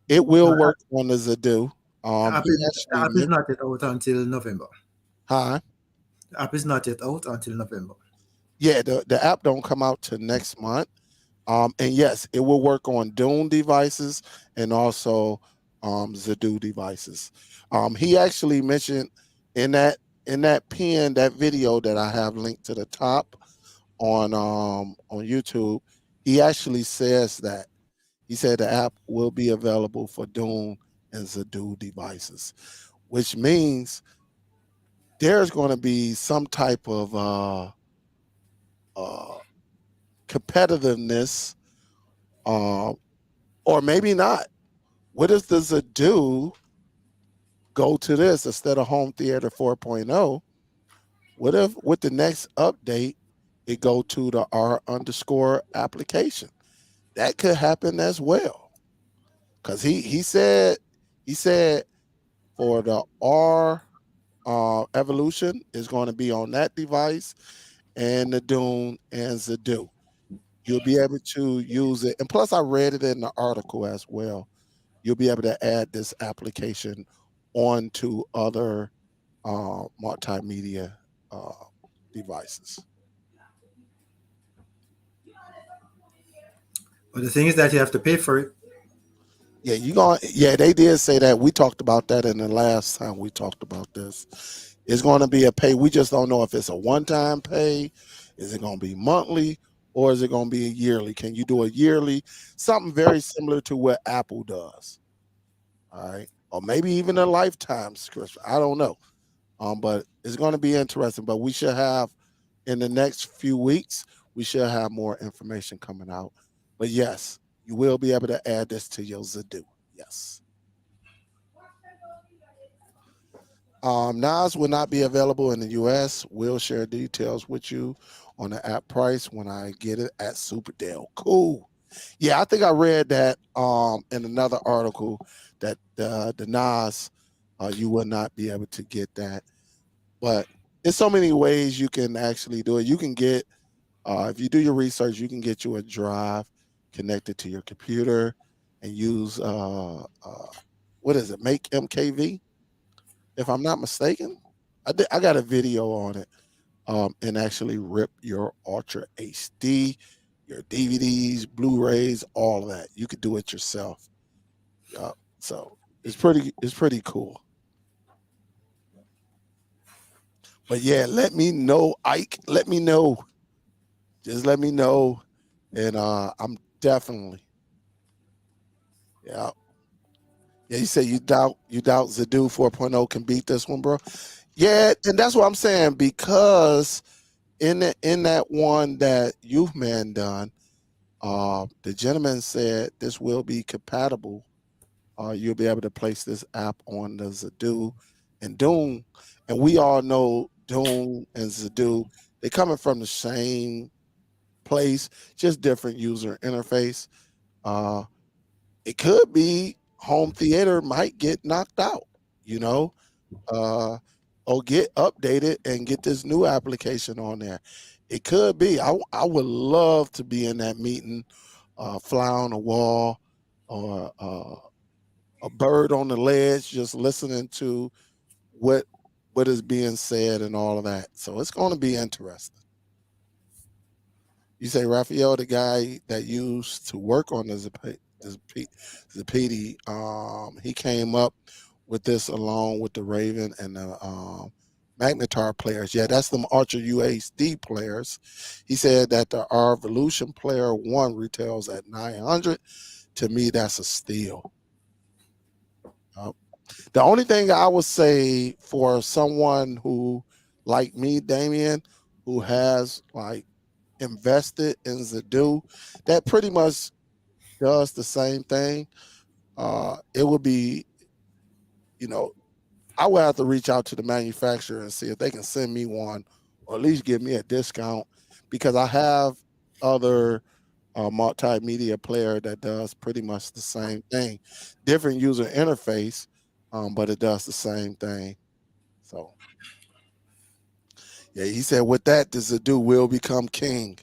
It No, will work on the Zadu. He the actually app is mentioned, not yet out until November. "Hi, The app is not yet out until November. yeah, the app don't come out till next month. And yes, it will work on Dune devices and also Zadu devices." He actually mentioned in that pin, that video that I have linked to the top on YouTube. He actually says that he said the app will be available for Dune and Zadu devices, which means there's going to be some type of uh, competitiveness, uh, or maybe not. What if the Zadu go to this instead of Home Theater 4.0? What if with the next update it go to the R underscore application? That could happen as well. Cause he said for the R evolution is going to be on that device and the Dune and Zadu. You'll be able to use it, and plus I read it in the article as well. You'll be able to add this application onto other multimedia uh, devices. But the thing is that you have to pay for it. Yeah, yeah, they did say that. We talked about that in the last time we talked about this. It's going to be a pay. We just don't know if it's a one-time pay. Is it going to be monthly or is it going to be a yearly? Can you do a yearly? Something very similar to what Apple does. All right. Or maybe even a lifetime subscription. I don't know. But it's going to be interesting. But we should have in the next few weeks, we should have more information coming out. But yes, you will be able to add this to your Zadu. Yes. Nas will not be available in the US. We'll share details with you on the app price when I get it at Superdell. Cool. Yeah, I think I read that in another article that the Nas you will not be able to get that. But there's so many ways you can actually do it. You can get if you do your research, you can get you a drive connect it to your computer, and use what is it? Make MKV, if I'm not mistaken. I got a video on it. And actually rip your Ultra HD, your DVDs, Blu-rays, all of that. You could do it yourself. Yeah. So it's pretty cool. But yeah, let me know, Ike. Let me know. Just let me know. And I'm definitely, yeah. Yeah, you say you doubt Zadu 4.0 can beat this one, bro. Yeah, and that's what I'm saying, because in that one that Youth Man done, the gentleman said this will be compatible. You'll be able to place this app on the Zadu and Doom, and we all know Doom and Zadu. They're coming from the same place, just different user interface. Uh, it could be home theater might get knocked out, you know, uh, or get updated and get this new application on there. It could be. I would love to be in that meeting, fly on the wall, or a bird on the ledge, just listening to what what is being said and all of that. So it's going to be interesting. You say Raphael, the guy that used to work on the Zappati, he came up with this along with the Raven and the Magnetar players. Yeah, that's them Archer UHD players. He said that the Revolution Player One retails at 900. To me, that's a steal. Uh, the only thing I would say for someone who, like me, Damien, who has like invested in Zadu, that pretty much does the same thing. It would be, you know, I would have to reach out to the manufacturer and see if they can send me one, or at least give me a discount, because I have other multimedia player that does pretty much the same thing, different user interface, but it does the same thing. So yeah, he said with that, the Zadu will become king.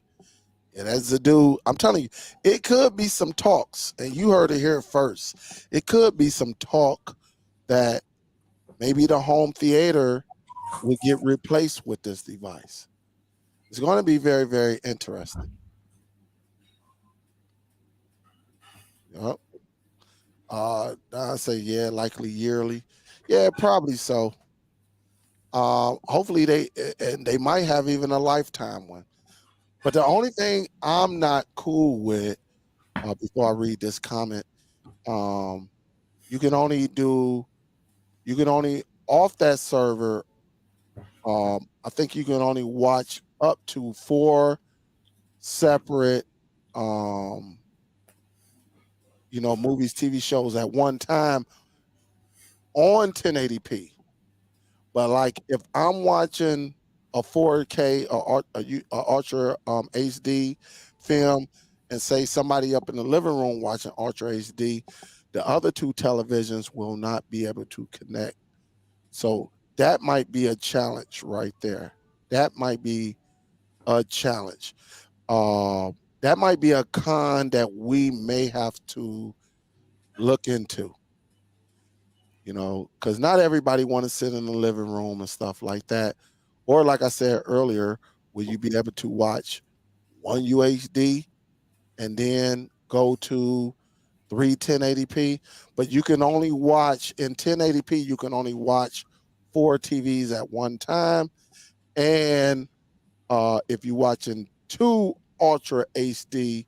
And as Zadu, I'm telling you, it could be some talks, and you heard it here first. It could be some talk that maybe the home theater would get replaced with this device. It's going to be very, very interesting. Yep. I say yeah, likely yearly. Yeah, probably so. Hopefully and they might have even a lifetime one. But the only thing I'm not cool with, before I read this comment, um, you can only do you can only off that server. I think you can only watch up to four separate, um, movies, TV shows at one time on 1080p. But like if I'm watching a 4K or a Ultra HD film, and say somebody up in the living room watching Ultra HD, the other two televisions will not be able to connect. So that might be a challenge right there. That might be a challenge. Uh, that might be a con that we may have to look into. Because not everybody want to sit in the living room and stuff like that. Or like I said earlier, will you be able to watch one UHD and then go to three 1080p? But you can only watch in 1080p. You can only watch four TVs at one time, and if you're watching two Ultra HD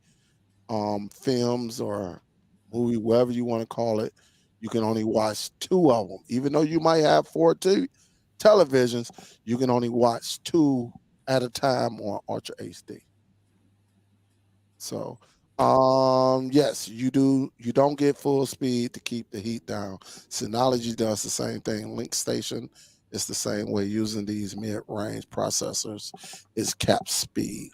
films or movie, whatever you want to call it, you can only watch two of them. Even though you might have four televisions, you can only watch two at a time on Ultra HD. So, yes, you do. You don't get full speed to keep the heat down. Synology does the same thing. Link Station is the same way. Using these mid-range processors is cap speed.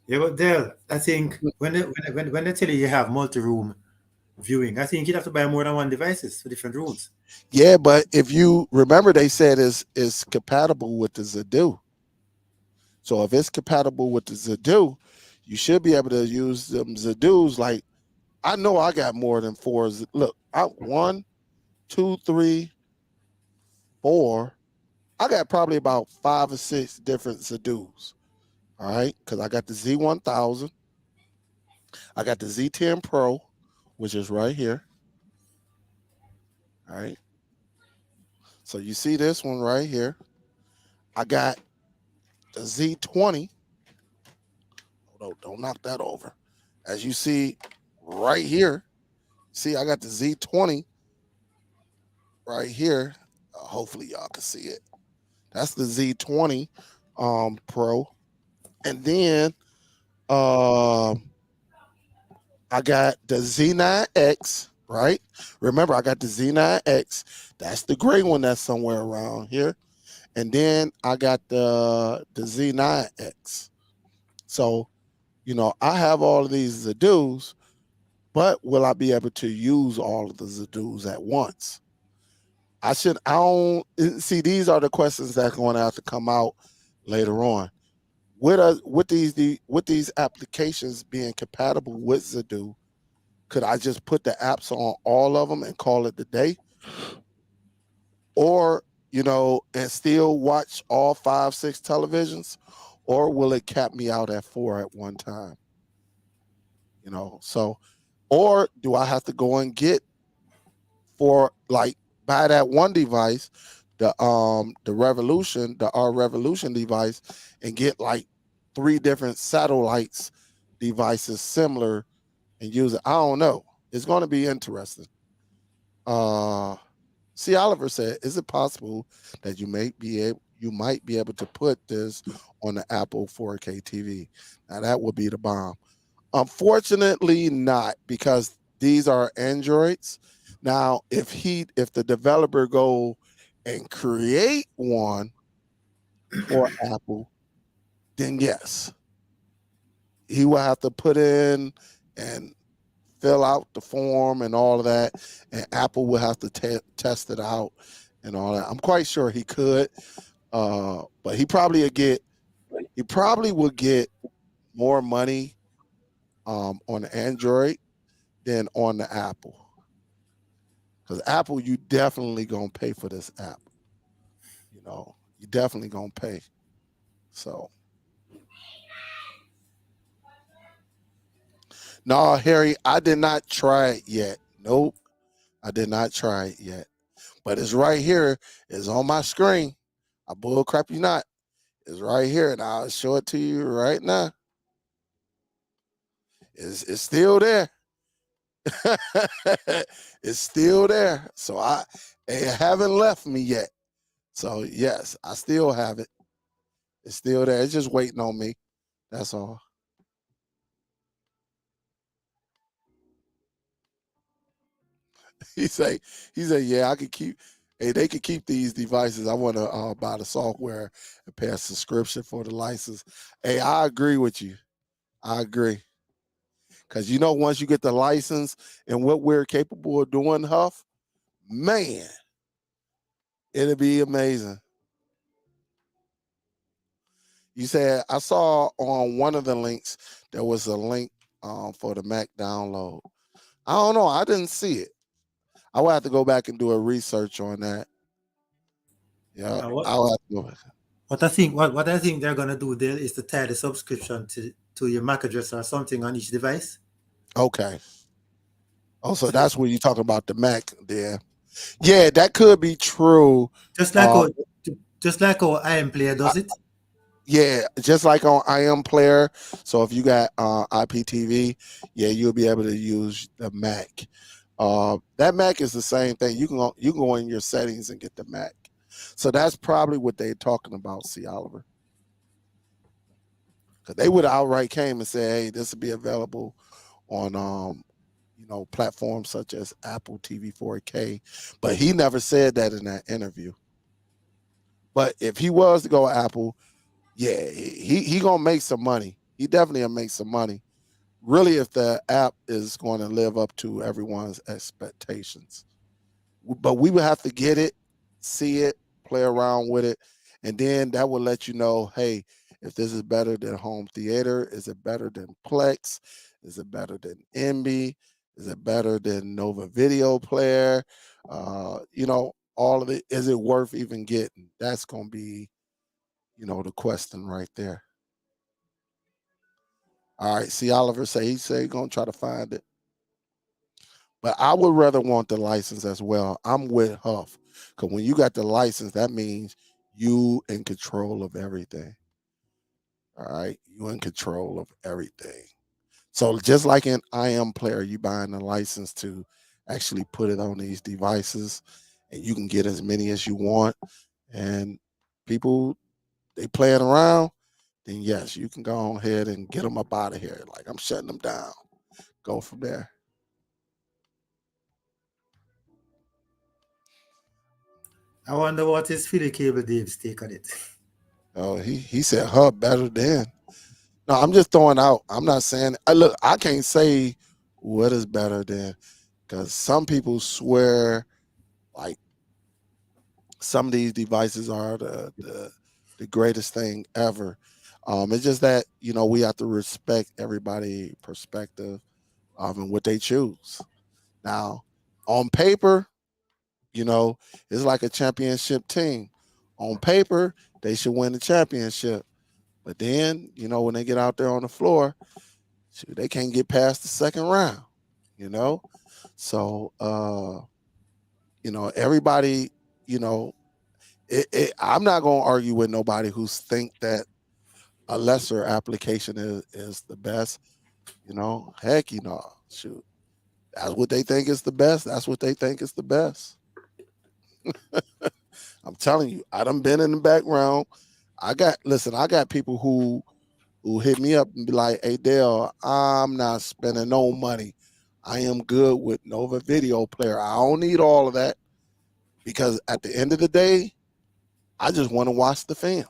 Yeah, but Dell, I think when they tell you you have multi-room viewing, I think you'd have to buy more than one devices for different rooms. Yeah, but if you remember, they said is compatible with the Zadu. So if it's compatible with the Zadu, you should be able to use them Zadoos. Like I know I got more than four. Look, I 1, 2, 3, 4. I got probably about 5 or 6 different Zadoos. All right, because I got the Z1000, I got the Z10 Pro, which is right here. All right, so you see this one right here. I got the Z20. Hold on, don't knock that over. As you see right here, see I got the Z20 right here. Hopefully y'all can see it. That's the Z20 Pro. And then I got the Z9X, right? Remember, I got the Z9X. That's the gray one that's somewhere around here. And then I got the Z9X. So, I have all of these Zadoos, but will I be able to use all of the Zadoos at once? I don't see, these are the questions that are going to have to come out later on. With these applications being compatible with Zadoo, could I just put the apps on all of them and call it the day? Or, and still watch all 5, 6 televisions? Or will it cap me out at 4 at one time? So, or do I have to go and get for like buy that one device, the Revolution, the R Revolution device, and get like 3 different satellites devices similar and use it? I don't know. It's going to be interesting. See, Oliver said, "Is it possible that you might be able to put this on the Apple 4K TV? Now that would be the bomb." Unfortunately, not, because these are Androids. Now, if the developer go and create one for Apple, then yes, he will have to put in and fill out the form and all of that, and Apple will have to test it out and all that. I'm quite sure he could, but he probably will get more money on Android than on the Apple, because Apple, you definitely gonna pay for this app. You definitely gonna pay. So no, Harry, I did not try it yet. Nope, I did not try it yet. But it's right here. It's on my screen. I bull crap you not. It's right here, and I'll show it to you right now. It's still there. It's still there. So it haven't left me yet. So yes, I still have it. It's still there. It's just waiting on me. That's all. He say, yeah, I could keep. Hey, they could keep these devices. I want to buy the software and pay a subscription for the license. Hey, I agree with you. I agree. Because once you get the license and what we're capable of doing, Huff, man, it'll be amazing. You said I saw on one of the links there was a link for the Mac download. I don't know. I didn't see it. I will have to go back and do a research on that. Yeah, What I'll have to go back. what I think they're gonna do there is to tie the subscription to your MAC address or something on each device. Okay. Oh, so that's where you talking about the Mac there. Yeah, that could be true. Just like Uh, how just like how IM Player I- does it. yeah, just like on IM Player. So if you got IPTV, yeah, you'll be able to use the Mac. That Mac is the same thing. You can go in your settings and get the Mac. So that's probably what they're talking about. See, Oliver, because they would have outright came and said, "Hey, this will be available on platforms such as Apple TV 4K," but he never said that in that interview. But if he was to go Apple, yeah, he gonna make some money. He definitely gonna make some money. Really, if the app is going to live up to everyone's expectations. But we would have to get it, see it, play around with it, and then that will let you know, hey, If this is better than home theater, is it better than Plex? Is it better than Envy? Is it better than Nova Video Player? All of it. Is it worth even getting? That's gonna be, the question right there. All right. See, Oliver say he say he's gonna try to find it, but I would rather want the license as well. I'm with Huff because when you got the license, that means you in control of everything. All right, you in control of everything. So just like in IM Player, you buying a license to actually put it on these devices, and you can get as many as you want. And people they playing around, then yes, you can go on ahead and get them up out of here. Like I'm shutting them down. Go from there. I wonder what is Philly Cable Dave's take on it. Oh, he said Hub better than. No, I'm just throwing out. I'm not saying. Look, I can't say what is better than because some people swear like some of these devices are the greatest thing ever. It's just that we have to respect everybody's perspective and what they choose. Now, on paper, it's like a championship team. On paper, they should win the championship. But then, when they get out there on the floor, shoot, they can't get past the second round. You know, so everybody, you know, I'm not going to argue with nobody who's think that a lesser application is the best. Heck, shoot, that's what they think is the best. That's what they think is the best. I'm telling you, I done been in the background. I got people who hit me up and be like, "Hey, Dale, I'm not spending no money. I am good with Nova Video Player. I don't need all of that because at the end of the day, I just want to watch the film.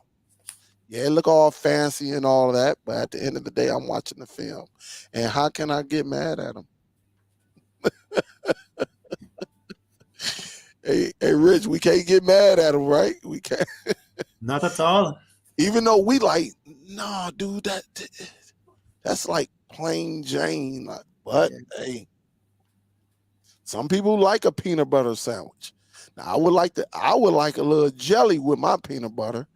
Yeah, it look all fancy and all of that, but at the end of the day, I'm watching the film. And how can I get mad at them? Hey, Rich, we can't get mad at them, right? We can't. Not at all. Even though we like, nah, dude, that's like plain Jane. But Yeah. hey, some people like a peanut butter sandwich. Now I would like a little jelly with my peanut butter.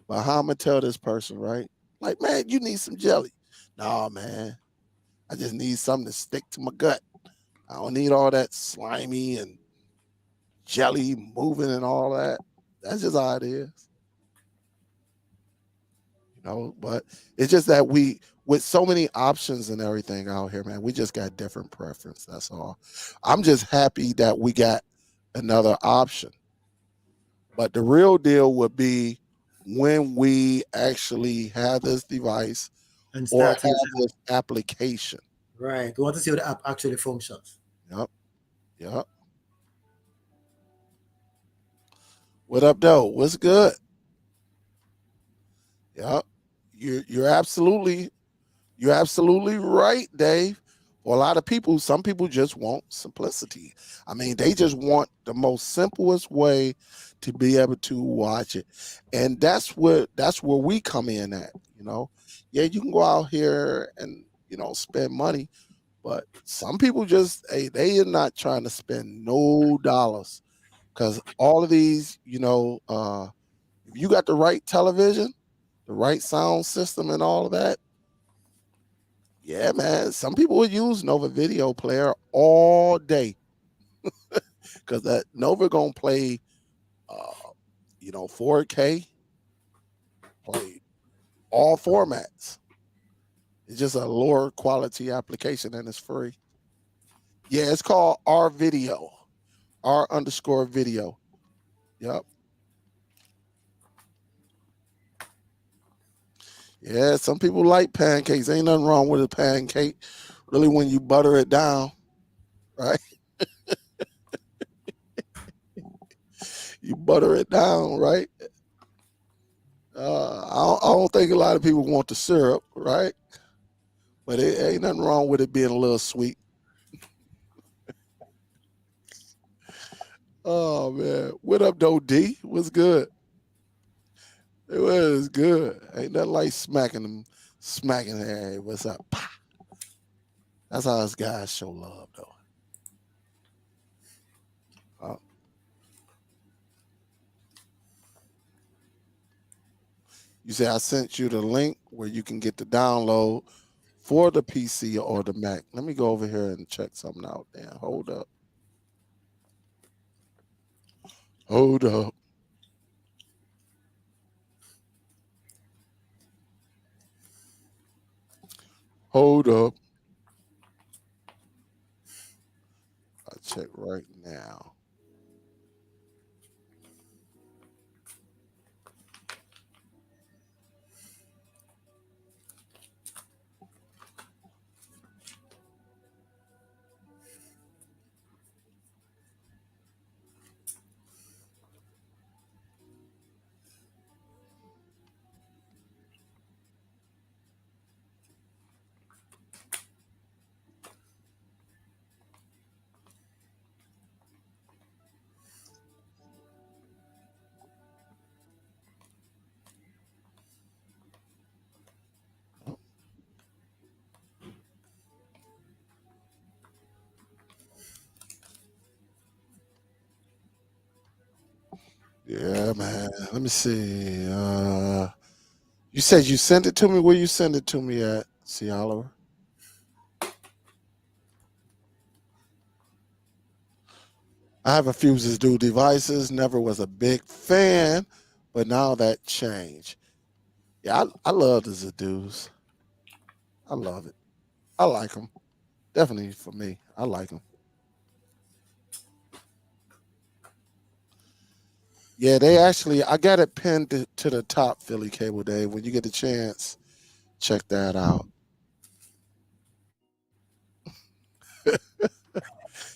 But how I'm gonna tell this person, right? Like, man, you need some jelly. Nah, man. I just need something to stick to my gut. I don't need all that slimy and jelly moving and all that. That's just how it is. But it's just that we with so many options and everything out here, man, we just got different preference. That's all. I'm just happy that we got another option. But the real deal would be when we actually have this device And or start have using this application. it. Right. We want to see how the app actually functions. Yep. Yep. What up, though? What's good? Yep. You're absolutely right, Dave. For a lot of people, some people just want simplicity. I mean, they just want the most simplest way to be able to watch it. And that's where we come in at. Yeah, you can go out here and, spend money, but some people just hey, they are not trying to spend no dollars. Because all of these, if you got the right television, the right sound system and all of that, yeah, man. Some people would use Nova Video Player all day because that Nova gonna play, 4K, play all formats. It's just a lower quality application and it's free. Yeah, it's called R Video, R_video. Yep. Yeah, some people like pancakes. Ain't nothing wrong with a pancake, really, when you butter it down, right? You butter it down, right? I don't think a lot of people want the syrup, right? But it ain't nothing wrong with it being a little sweet. Oh man, what up, though, D? What's good? It was good. Ain't nothing like smacking them, smacking their hey, what's up? Pah. That's how us guys show love, though. Uh, you say I sent you the link where you can get the download for the PC or the Mac. Let me go over here and check something out. Then hold up, hold up, hold up. I check right now. Yeah, man. Let me see. You said you sent it to me. Where you send it to me at? See, Oliver. I have a Fuses do devices. Never was a big fan, but now that changed. Yeah, I love the Zadoos. I love it. I like them. Definitely for me. I like them. Yeah, they actually. I got it pinned to the top. Philly Cable Day. When you get a chance, check that out.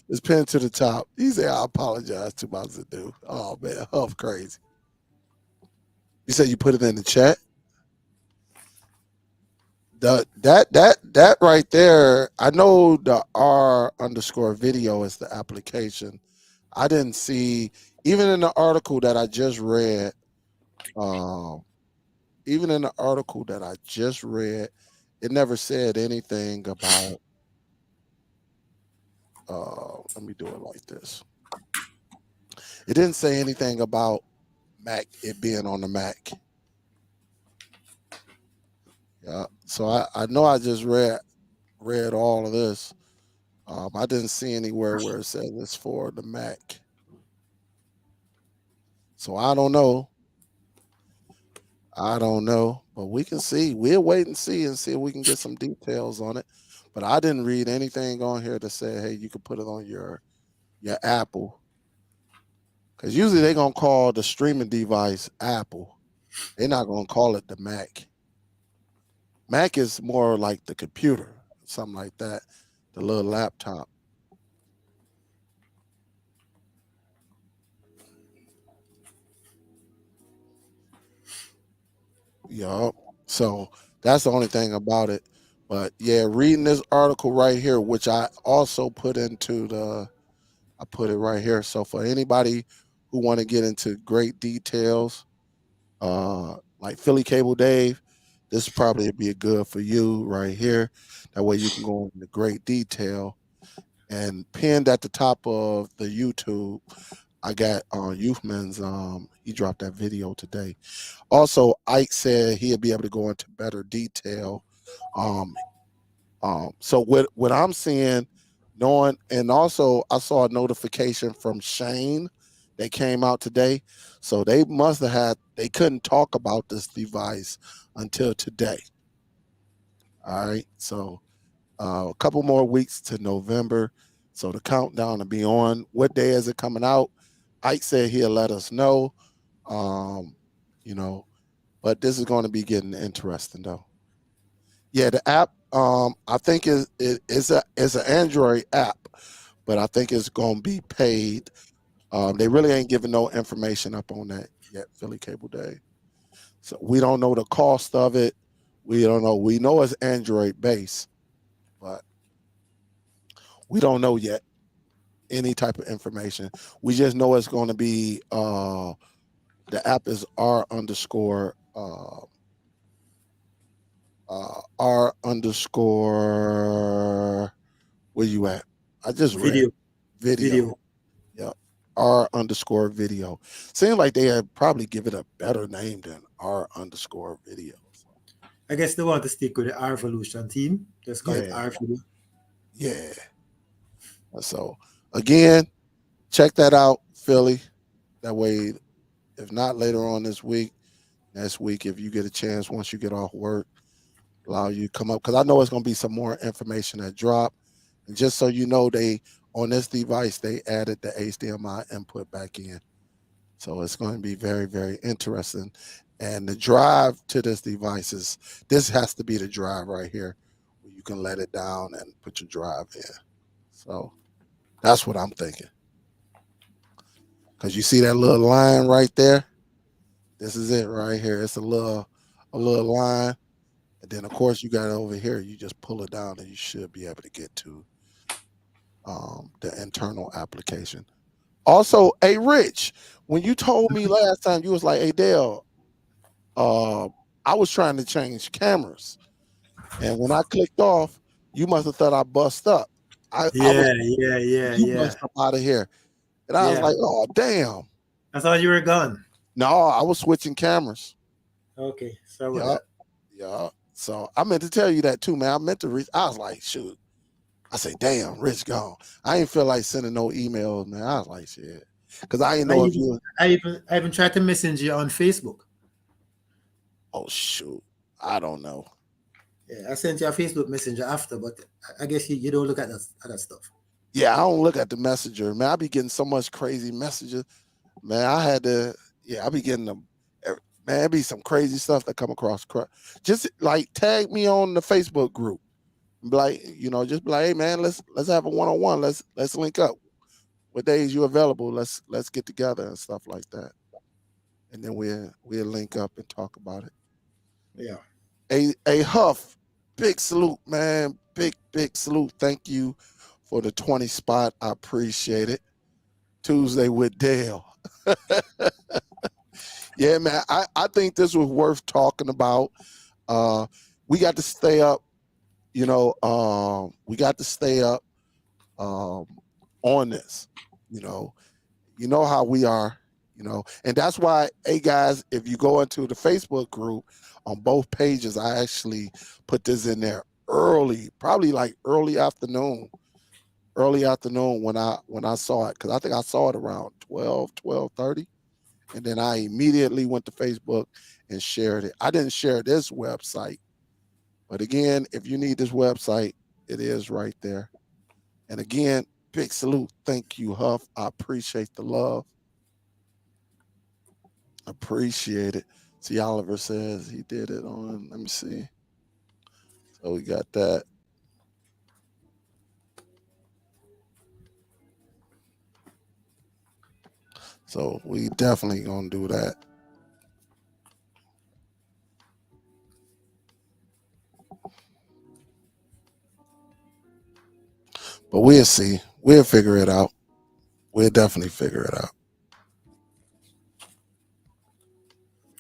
It's pinned to the top. He said, "I apologize to my Zadoo." Oh man, Huff crazy. You said you put it in the chat. That right there. I know the R underscore video is the application. I didn't see even in the article that I just read. Um, even in the article that I just read, it never said anything about. Let me do it like this. It didn't say anything about Mac it being on the Mac. Yeah. So I know I just read all of this. I didn't see anywhere where it says it's for the Mac. So I don't know. I don't know, but we can see. We'll wait and see if we can get some details on it. But I didn't read anything on here to say, hey, you can put it on your Apple. Because usually they're gonna call the streaming device Apple. They're not gonna call it the Mac. Mac is more like the computer, something like that, the little laptop. Yup. So that's the only thing about it. But yeah, reading this article right here, which I also put into I put it right here. So for anybody who want to get into great details, like Philly Cable Dave, this probably be a good for you right here. That way you can go into great detail. And pinned at the top of the YouTube, I got Youthman's. He dropped that video today. Also, Ike said he'd be able to go into better detail. Um, so what I'm seeing, knowing, and also I saw a notification from Shane that came out today. So they must have had they couldn't talk about this device until today. All right. So a couple more weeks to November. So the countdown to be on. What day is it coming out? Ike said he'll let us know. Um, you know, but this is going to be getting interesting though. Yeah, the app. I think it's an Android app, but I think it's going to be paid. They really ain't giving no information up on that yet. Philly Cable Day, so we don't know the cost of it. We don't know. We know it's Android based, but we don't know yet any type of information. We just know it's going to be the app is R underscore uh, R underscore. Where you at? I just read Video. video. Video. Yep. R underscore video. Seems like they had probably give it a better name than R underscore video. I guess they want to stick with the R Evolution team. Just call it Yeah. R Video. Yeah. So again, check that out, Philly. That way, if not later on this week, next week, if you get a chance, once you get off work, allow you to come up because I know it's going to be some more information that drop. And just so you know, they on this device they added the HDMI input back in, so it's going to be very very interesting. And the drive to this device is this has to be the drive right here, where you can let it down and put your drive in. So that's what I'm thinking. Because you see that little line right there. This is it right here. It's a little line. And then, of course, you got it over here. You just pull it down, and you should be able to get to the internal application. Also, hey, Rich, when you told me last time, you was like, "Hey, Dale, uh, I was trying to change cameras, and when I clicked off, you must have thought I bust up. I was Yeah, yeah, yeah, you yeah. bust up out of here, and I was Yeah. like, oh damn. I thought you were gone. No, I was switching cameras. Okay, sorry about Yeah, that. yeah. So I meant to tell you that too, man. I meant to reach. I was like, shoot. I say, damn, Rich gone. I ain't feel like sending no emails, man. I was like, shit, because I didn't I know if even, you. I even tried to message you on Facebook. Oh shoot, I don't know. Yeah, I sent you a Facebook Messenger after, but I guess you don't look at that stuff. Yeah, I don't look at the messenger, man. I be getting so much crazy messages, man. I had to. Yeah, I be getting them. Man, it be some crazy stuff that come across. Just like tag me on the Facebook group. Be like, just be like, hey man, let's have a one on one. Let's link up. What days you available? Let's get together and stuff like that. And then we'll link up and talk about it. Yeah. A Huff, big salute, man. Big salute. Thank you for the 20 spot. I appreciate it. Tuesday with Dale. Yeah, man. I think this was worth talking about. Uh we got to stay up, we got to stay up um on this, you know. You know how we are, and that's why, hey guys, if you go into the Facebook group on both pages, I actually put this in there early, probably like early afternoon when I saw it, because I think I saw it around 12:30, and then I immediately went to Facebook and shared it. I didn't share this website, but again, if you need this website, it is right there. And again, big salute. Thank you, Huff. I appreciate the love. Appreciate it. See, Oliver says he did it on. Let me see. So we got that. So we definitely gonna do that. But we'll see. We'll figure it out. We'll definitely figure it out.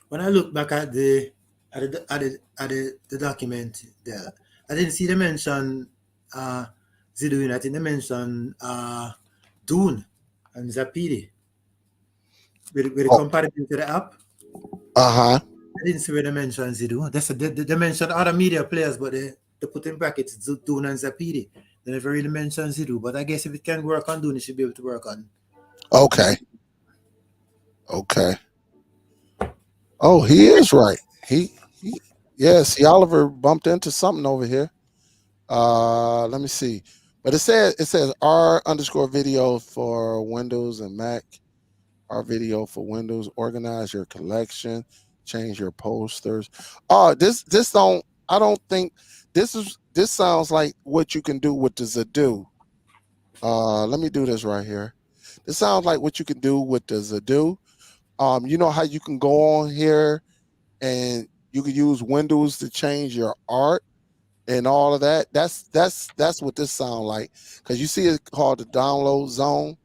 When I look back at the document there, I didn't see them mention Ziduin. I think they mentioned Dune and Zappiti with the Oh, comparative to the app. uh-huh. I didn't see where they mentioned Zidu. They mentioned other media players, but they put in brackets Dune and Zappiti. They never really mentioned Zidu. But I guess if it can work on Dune, it should be able to work on Okay. Zappiti. Okay. Oh, he is right. He yeah, see, Oliver bumped into something over here. Let me see. But it says R underscore video for Windows and Mac. Our video for Windows. Organize your collection. Change your posters. Oh, this don't. I don't think this sounds like what you can do with the Zado. Let me do this right here. This sounds like what you can do with the Zado. You know how you can go on here and you can use Windows to change your art and all of that. That's what this sounds like, because you see it called the download zone.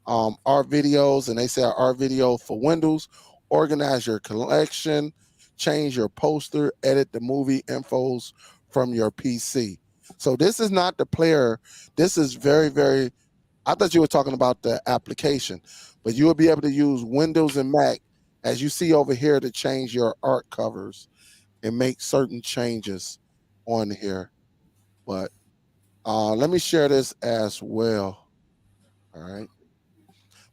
Our videos, and they say our video for Windows. Organize your collection, change your poster, edit the movie infos from your PC. So this is not the player. This is very, very, I thought you were talking about the application, but you will be able to use Windows and Mac, as you see over here, to change your art covers and make certain changes on here. But let me share this as well. All right.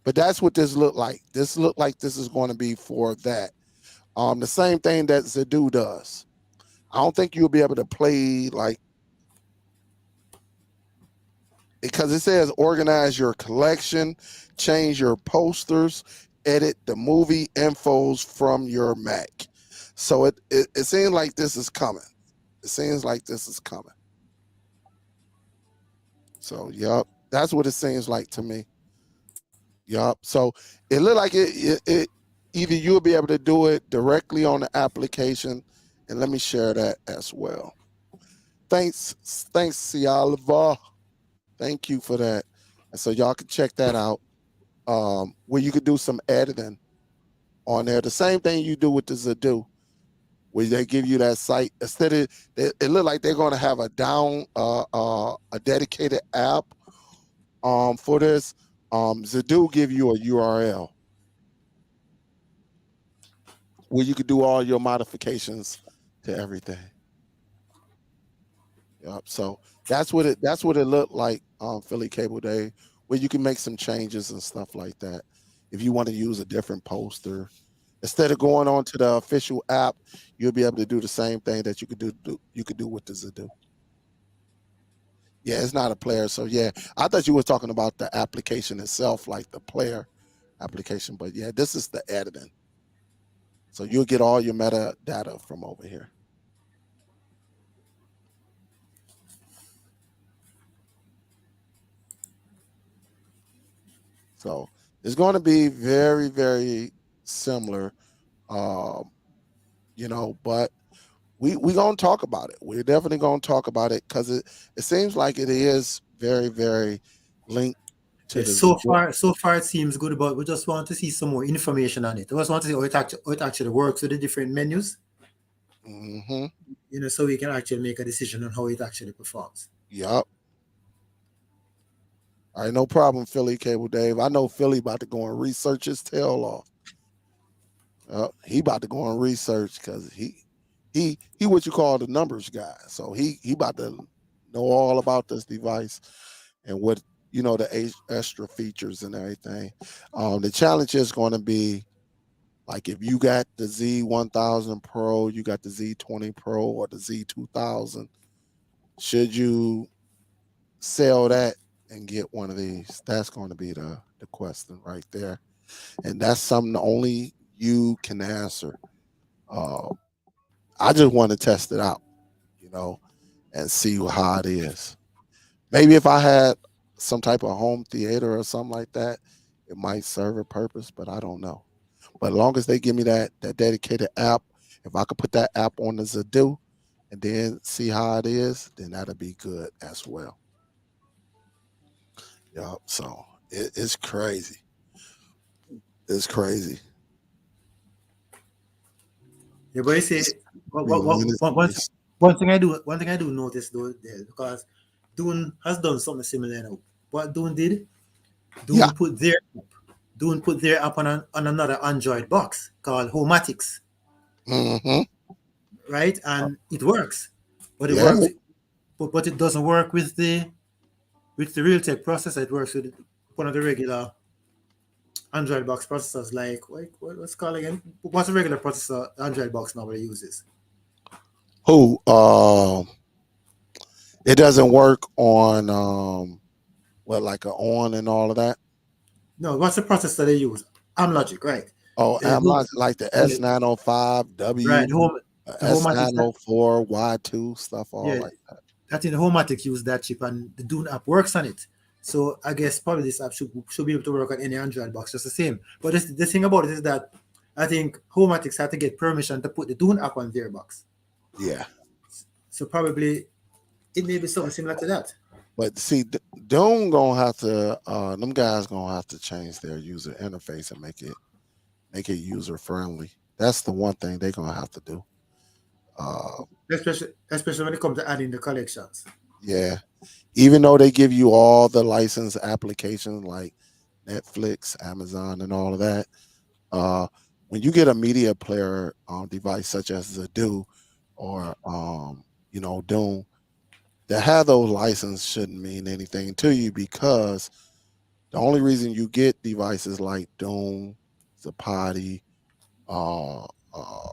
But that's what this looked like. This looked like this is going to be for that. The same thing that Zadu does. I don't think you'll be able to play like, because it says organize your collection, change your posters, edit the movie infos from your Mac. So it seems like this is coming. It seems like this is coming. So yep, that's what it seems like to me. Yep. So it looked like it either you'll be able to do it directly on the application, and let me share that as well. Thanks, Cialva. Thank you for that. And so y'all can check that out. Where you could do some editing on there. The same thing you do with the Zadu, where they give you that site. Instead of it look like they're going to have a dedicated app for this. Zadu give you a URL where you could do all your modifications to everything. Yep. So that's what it looked like Philly Cable Day, where you can make some changes and stuff like that. If you want to use a different poster, instead of going on to the official app, you'll be able to do the same thing that you could do with the Zadu. Yeah, it's not a player. So yeah, I thought you were talking about the application itself, like the player application. But yeah, this is the editing. So you'll get all your metadata from over here. So it's going to be very, very similar, um, but we gonna talk about it. We're definitely gonna talk about it because it seems like it is very, very linked to Yes, the Zadu. so far it seems good, but we just want to see some more information on it. We just want to see how it actually works with the different menus, Mm-hmm. so we can actually make a decision on how it actually performs. Yup. All right, no problem, Philly Cable Dave. I know Philly about to go and research his tail off. He about to go and research because he what you call the numbers guy. So he about to know all about this device and what the extra features and everything. The challenge is going to be like if you got the Z1000 Pro, you got the Z20 Pro, or the Z2000. Should you sell that and get one of these? That's going to be the question right there, and that's something only you can answer. Uh, I just want to test it out, you know, and see how it is. Maybe if I had some type of home theater or something like that, it might serve a purpose, but I don't know. But as long as they give me that dedicated app, if I could put that app on the Zadu and then see how it is, then that'll be good as well. Yeah. So it's crazy. It's crazy. Yeah, but you see, It's tremendous. one thing I do notice though, there, because Dune has done something similar now. What Dune did, Yeah. Dune put their Dune put their app on another Android box called Homatics, Hmm. right? And it works, but it Yeah. works, but it doesn't work with the Realtek processor. It works with one of the regular Android box processors, like what's it called again? What's a regular processor Android box normally uses? Who? It doesn't work on like a on and all of that. No, what's the processor they use? Amlogic, right? Oh, The I'm home, not like the yeah, S905 right. W, The Homatics, S904 Y2 stuff, all yeah, like that. I think the Homatics use that chip, and the Dune app works on it. So I guess probably this app should be able to work on any Android box just the same. But the thing about it is that I think Homatics had to get permission to put the Dune app on their box. Yeah. So probably it may be something similar to that. But see, Doom gonna have to them guys gonna have to change their user interface and make it user friendly. That's the one thing they're gonna have to do. Uh, especially when it comes to adding the collections. yeah, even though they give you all the license applications like Netflix, Amazon, and all of that, uh, when you get a media player device such as the Do or Doom, to have those licenses shouldn't mean anything to you because the only reason you get devices like Doom, Zappati, uh, uh,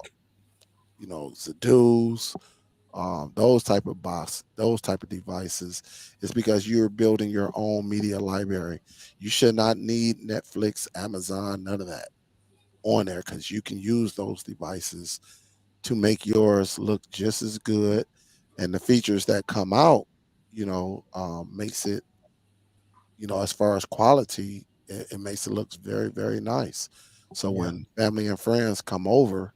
Zadoos, those type of devices, is because you're building your own media library. You should not need Netflix, Amazon, none of that on there because you can use those devices to make yours look just as good, and the features that come out, makes it, as far as quality, it makes it look very, very nice. So Yeah, when family and friends come over,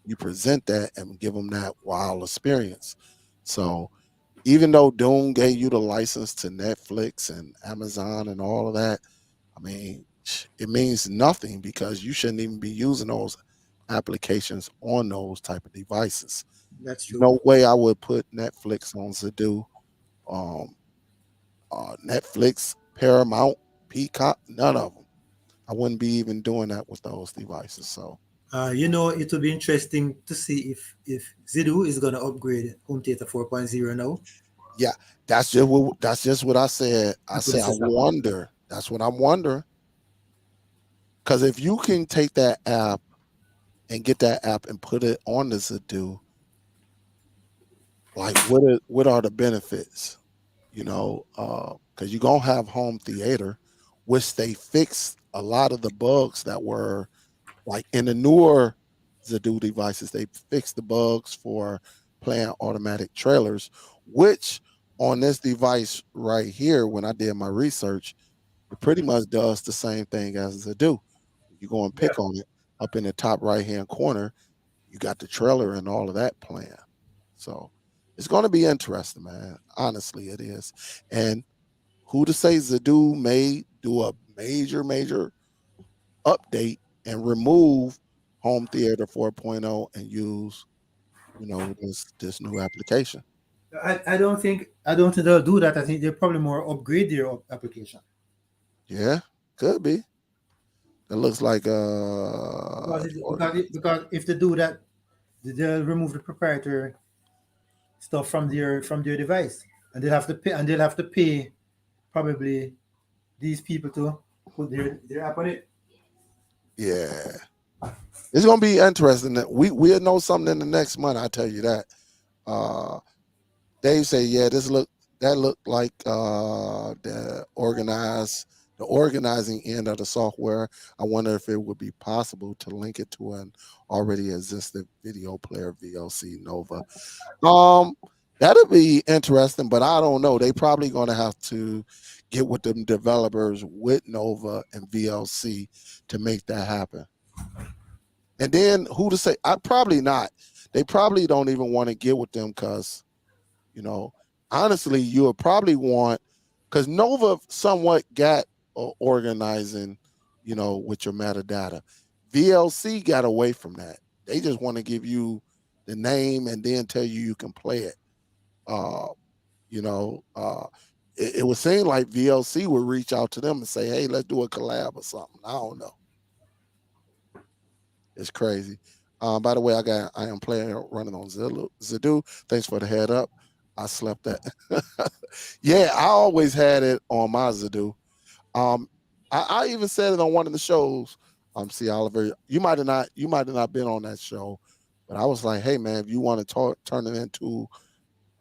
you present that and give them that wow experience. So even though Doom gave you the license to Netflix and Amazon and all of that, I mean, it means nothing because you shouldn't even be using those applications on those type of devices. that's true. No way I would put Netflix on Zadu, um, Netflix, Paramount, Peacock, none of them. I wouldn't be even doing that with those devices. So It will be interesting to see if Zidu is gonna upgrade Home Theater 4.0 now yeah, that's just what I said. I and put the said I system on. wonder. That's what I'm wondering. Because if you can take that app and get that app and put it on the Zadu, like what are the benefits? Because you're gonna have home theater, which they fixed a lot of the bugs that were like in the newer Zadu devices. They fixed the bugs for playing automatic trailers, which on this device right here, when I did my research, it pretty much does the same thing as Zadu. You go and Yeah. pick on it up in the top right hand corner, you got the trailer and all of that playing. So it's going to be interesting, man. Honestly, it is. And who to say Zadu may do a major, major update and remove Home Theater 4.0 and use, this new application. I don't think they'll do that. I think they'll probably more upgrade their application Yeah, could be. It looks like because if they do that, they'll remove the proprietary stuff from their device, and they'll have to pay probably these people to put their app on it. yeah. It's gonna be interesting. That we'll know something in the next month. I tell you that. Uh, Dave say, yeah, that looked like the organizing end of the software. I wonder if it would be possible to link it to an already existing video player VLC Nova. Um, that'd be interesting, but I don't know. They probably gonna have to get with them developers with Nova and VLC to make that happen. And then who to say? I probably not. They probably don't even want to get with them because, you know, honestly, you would probably want, because Nova somewhat got organizing, with your metadata. VLC got away from that. They just want to give you the name and then tell you can play it. Uh, you know, uh, it would seem like VLC would reach out to them and say, "Hey, let's do a collab or something." I don't know. It's crazy. By the way, I am playing running on Zadu. Thanks for the head up. I slept that. Yeah, I always had it on my Zadu. Um, I even said it on one of the shows. See, Oliver, you might have not been on that show, but I was like, hey man, if you want to turn it into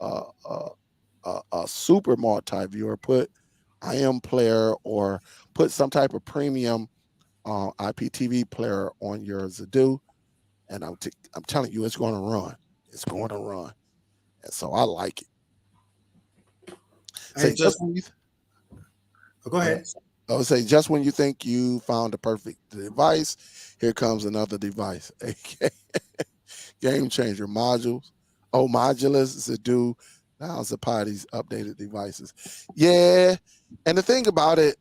uh, uh, a super multi viewer, put I am player or put some type of premium IPTV player on your Zadu, and I'm telling you, it's going to run. It's going to run, and so I like it. I Say just just when you go uh, ahead. I would say just when you think you found the perfect device, here comes another device. Okay, game changer modules. Oh, modulars, Zadu, now Zappati's updated devices. Yeah, and the thing about it,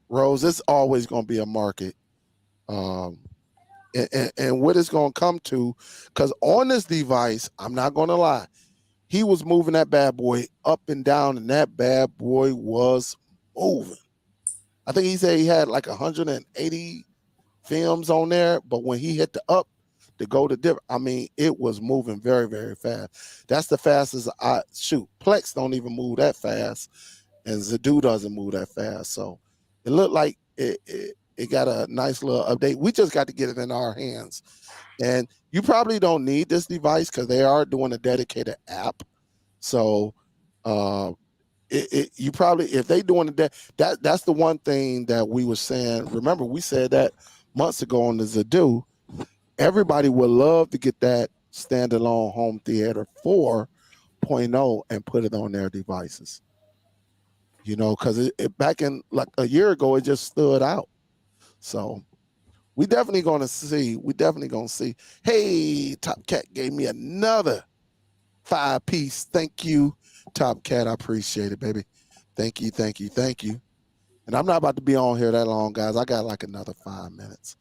Rose, it's always going to be a market. Um, and what it's going to come to, because on this device, I'm not going to lie, he was moving that bad boy up and down, and that bad boy was moving. I think he said he had like 180 films on there, but when he hit the up to go to different, I mean, it was moving very, very fast. That's the fastest I shoot. Plex don't even move that fast, and Zadu doesn't move that fast. So it looked like it got a nice little update. We just got to get it in our hands. And you probably don't need this device because they are doing a dedicated app. So uh, you probably, if they doing that's the one thing that we were saying. Remember, we said that months ago on the Zadu. Everybody would love to get that standalone home theater 4.0 and put it on their devices. Because it back in like a year ago, it just stood out. So we definitely going to see. We definitely going to see. Hey, Top Cat gave me another 5-piece. Thank you, Top Cat. I appreciate it, baby. Thank you, thank you, thank you. And I'm not about to be on here that long, guys. I got like another 5 minutes.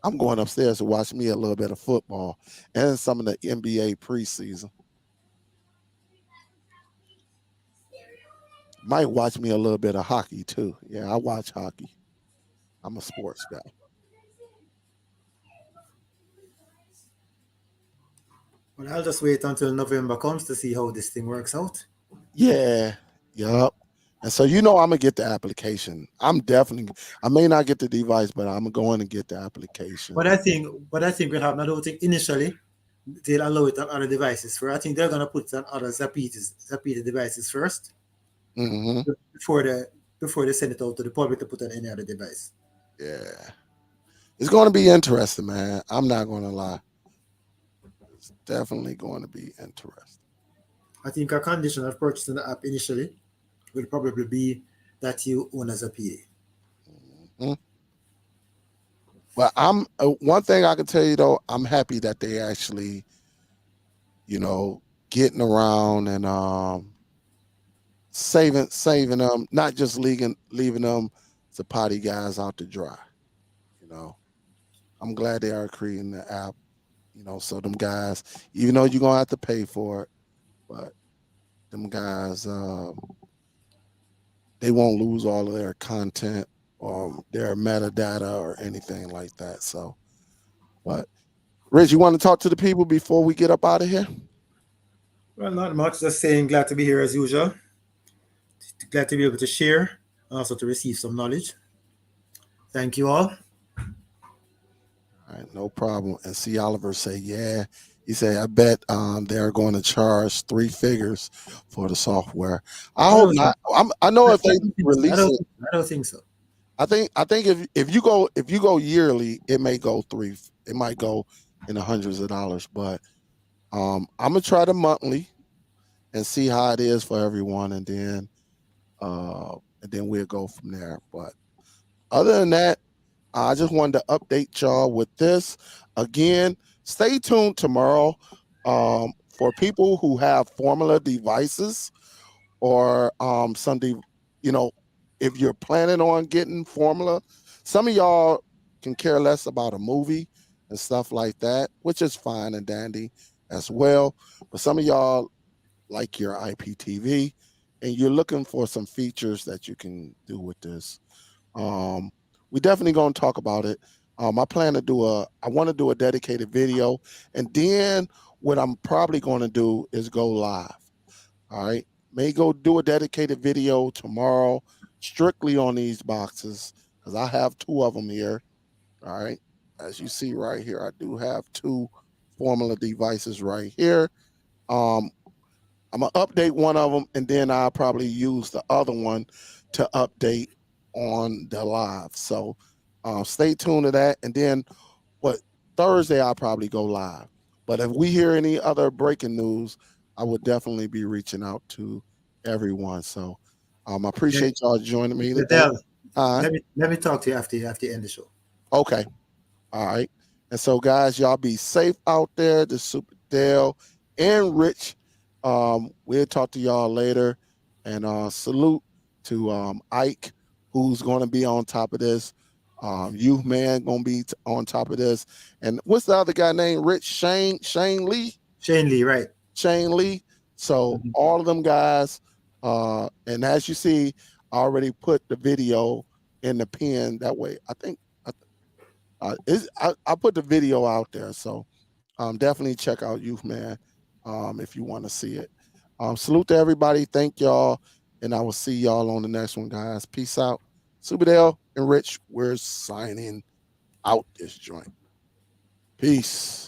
I'm going upstairs to watch me a little bit of football and some of the NBA preseason. Might watch me a little bit of hockey too. Yeah, I watch hockey. I'm a sports guy. Well, I'll just wait until November comes to see how this thing works out. Yeah, yup. And so I'm gonna get the application. I may not get the device, but I'm going to get the application. What I think will happen, I don't think initially they'll allow it on other devices. I think they're gonna put it on other Zappati devices first Hmm. before they send it out to the public to put on any other device. Yeah, it's going to be interesting, man. I'm not going to lie. It's definitely going to be interesting. I think a condition of purchasing the app initially will probably be that you own a Zappati. Mhm. But I'm one thing I can tell you though, I'm happy that they actually, you know, getting around and saving them, not just leaving them the potty guys out to dry. You know, I'm glad they are creating the app. So them guys, even though you're gonna have to pay for it, but them guys, they won't lose all of their content or their metadata or anything like that. So, but Rich, you want to talk to the people before we get up out of here? Well, not much. Just saying, glad to be here as usual. Glad to be able to share and also to receive some knowledge. Thank you all. All right, no problem. And see Oliver say, yeah. He said, I bet they're going to charge 3 figures for the software. I I hope don't think. not. I know I if they don't think so. release it, I don't think so. I think if you go yearly, it may go it might go in the hundreds of dollars. But I'm gonna try the monthly and see how it is for everyone, and then we'll go from there. But other than that, I just wanted to update y'all with this. Again, stay tuned tomorrow for people who have formula devices or you know, if you're planning on getting formula. Some of y'all can care less about a movie and stuff like that, which is fine and dandy as well. But some of y'all like your IPTV and you're looking for some features that you can do with this. um, we definitely gonna talk about it. I want to do a dedicated video, and then what I'm probably going to do is go live. All right, may go do a dedicated video tomorrow, strictly on these boxes because I have 2 of them here. All right, as you see right here, I do have 2 formula devices right here. Um, I'm gonna update one of them, and then I'll probably use the other one to update on the live. So stay tuned to that. And then what Thursday I'll probably go live. But if we hear any other breaking news, I would definitely be reaching out to everyone. So I Yeah, appreciate y'all joining me today. Adele, Hi. let me talk to you after you end the show. Okay. All right. And so, guys, y'all be safe out there. The Superdell and Rich. We'll talk to y'all later. And salute to Ike, who's going to be on top of this. Youth Man gonna be on top of this. And what's the other guy named Rich Shane Lee? Shane Lee, right? Shane Lee. So Mhm. all of them guys, and as you see, I already put the video in the pin. That way, I think I put the video out there. So definitely check out Youth Man if you want to see it. Salute to everybody. Thank y'all, and I will see y'all on the next one, guys. Peace out. Superdell and Rich, we're signing out this joint. Peace.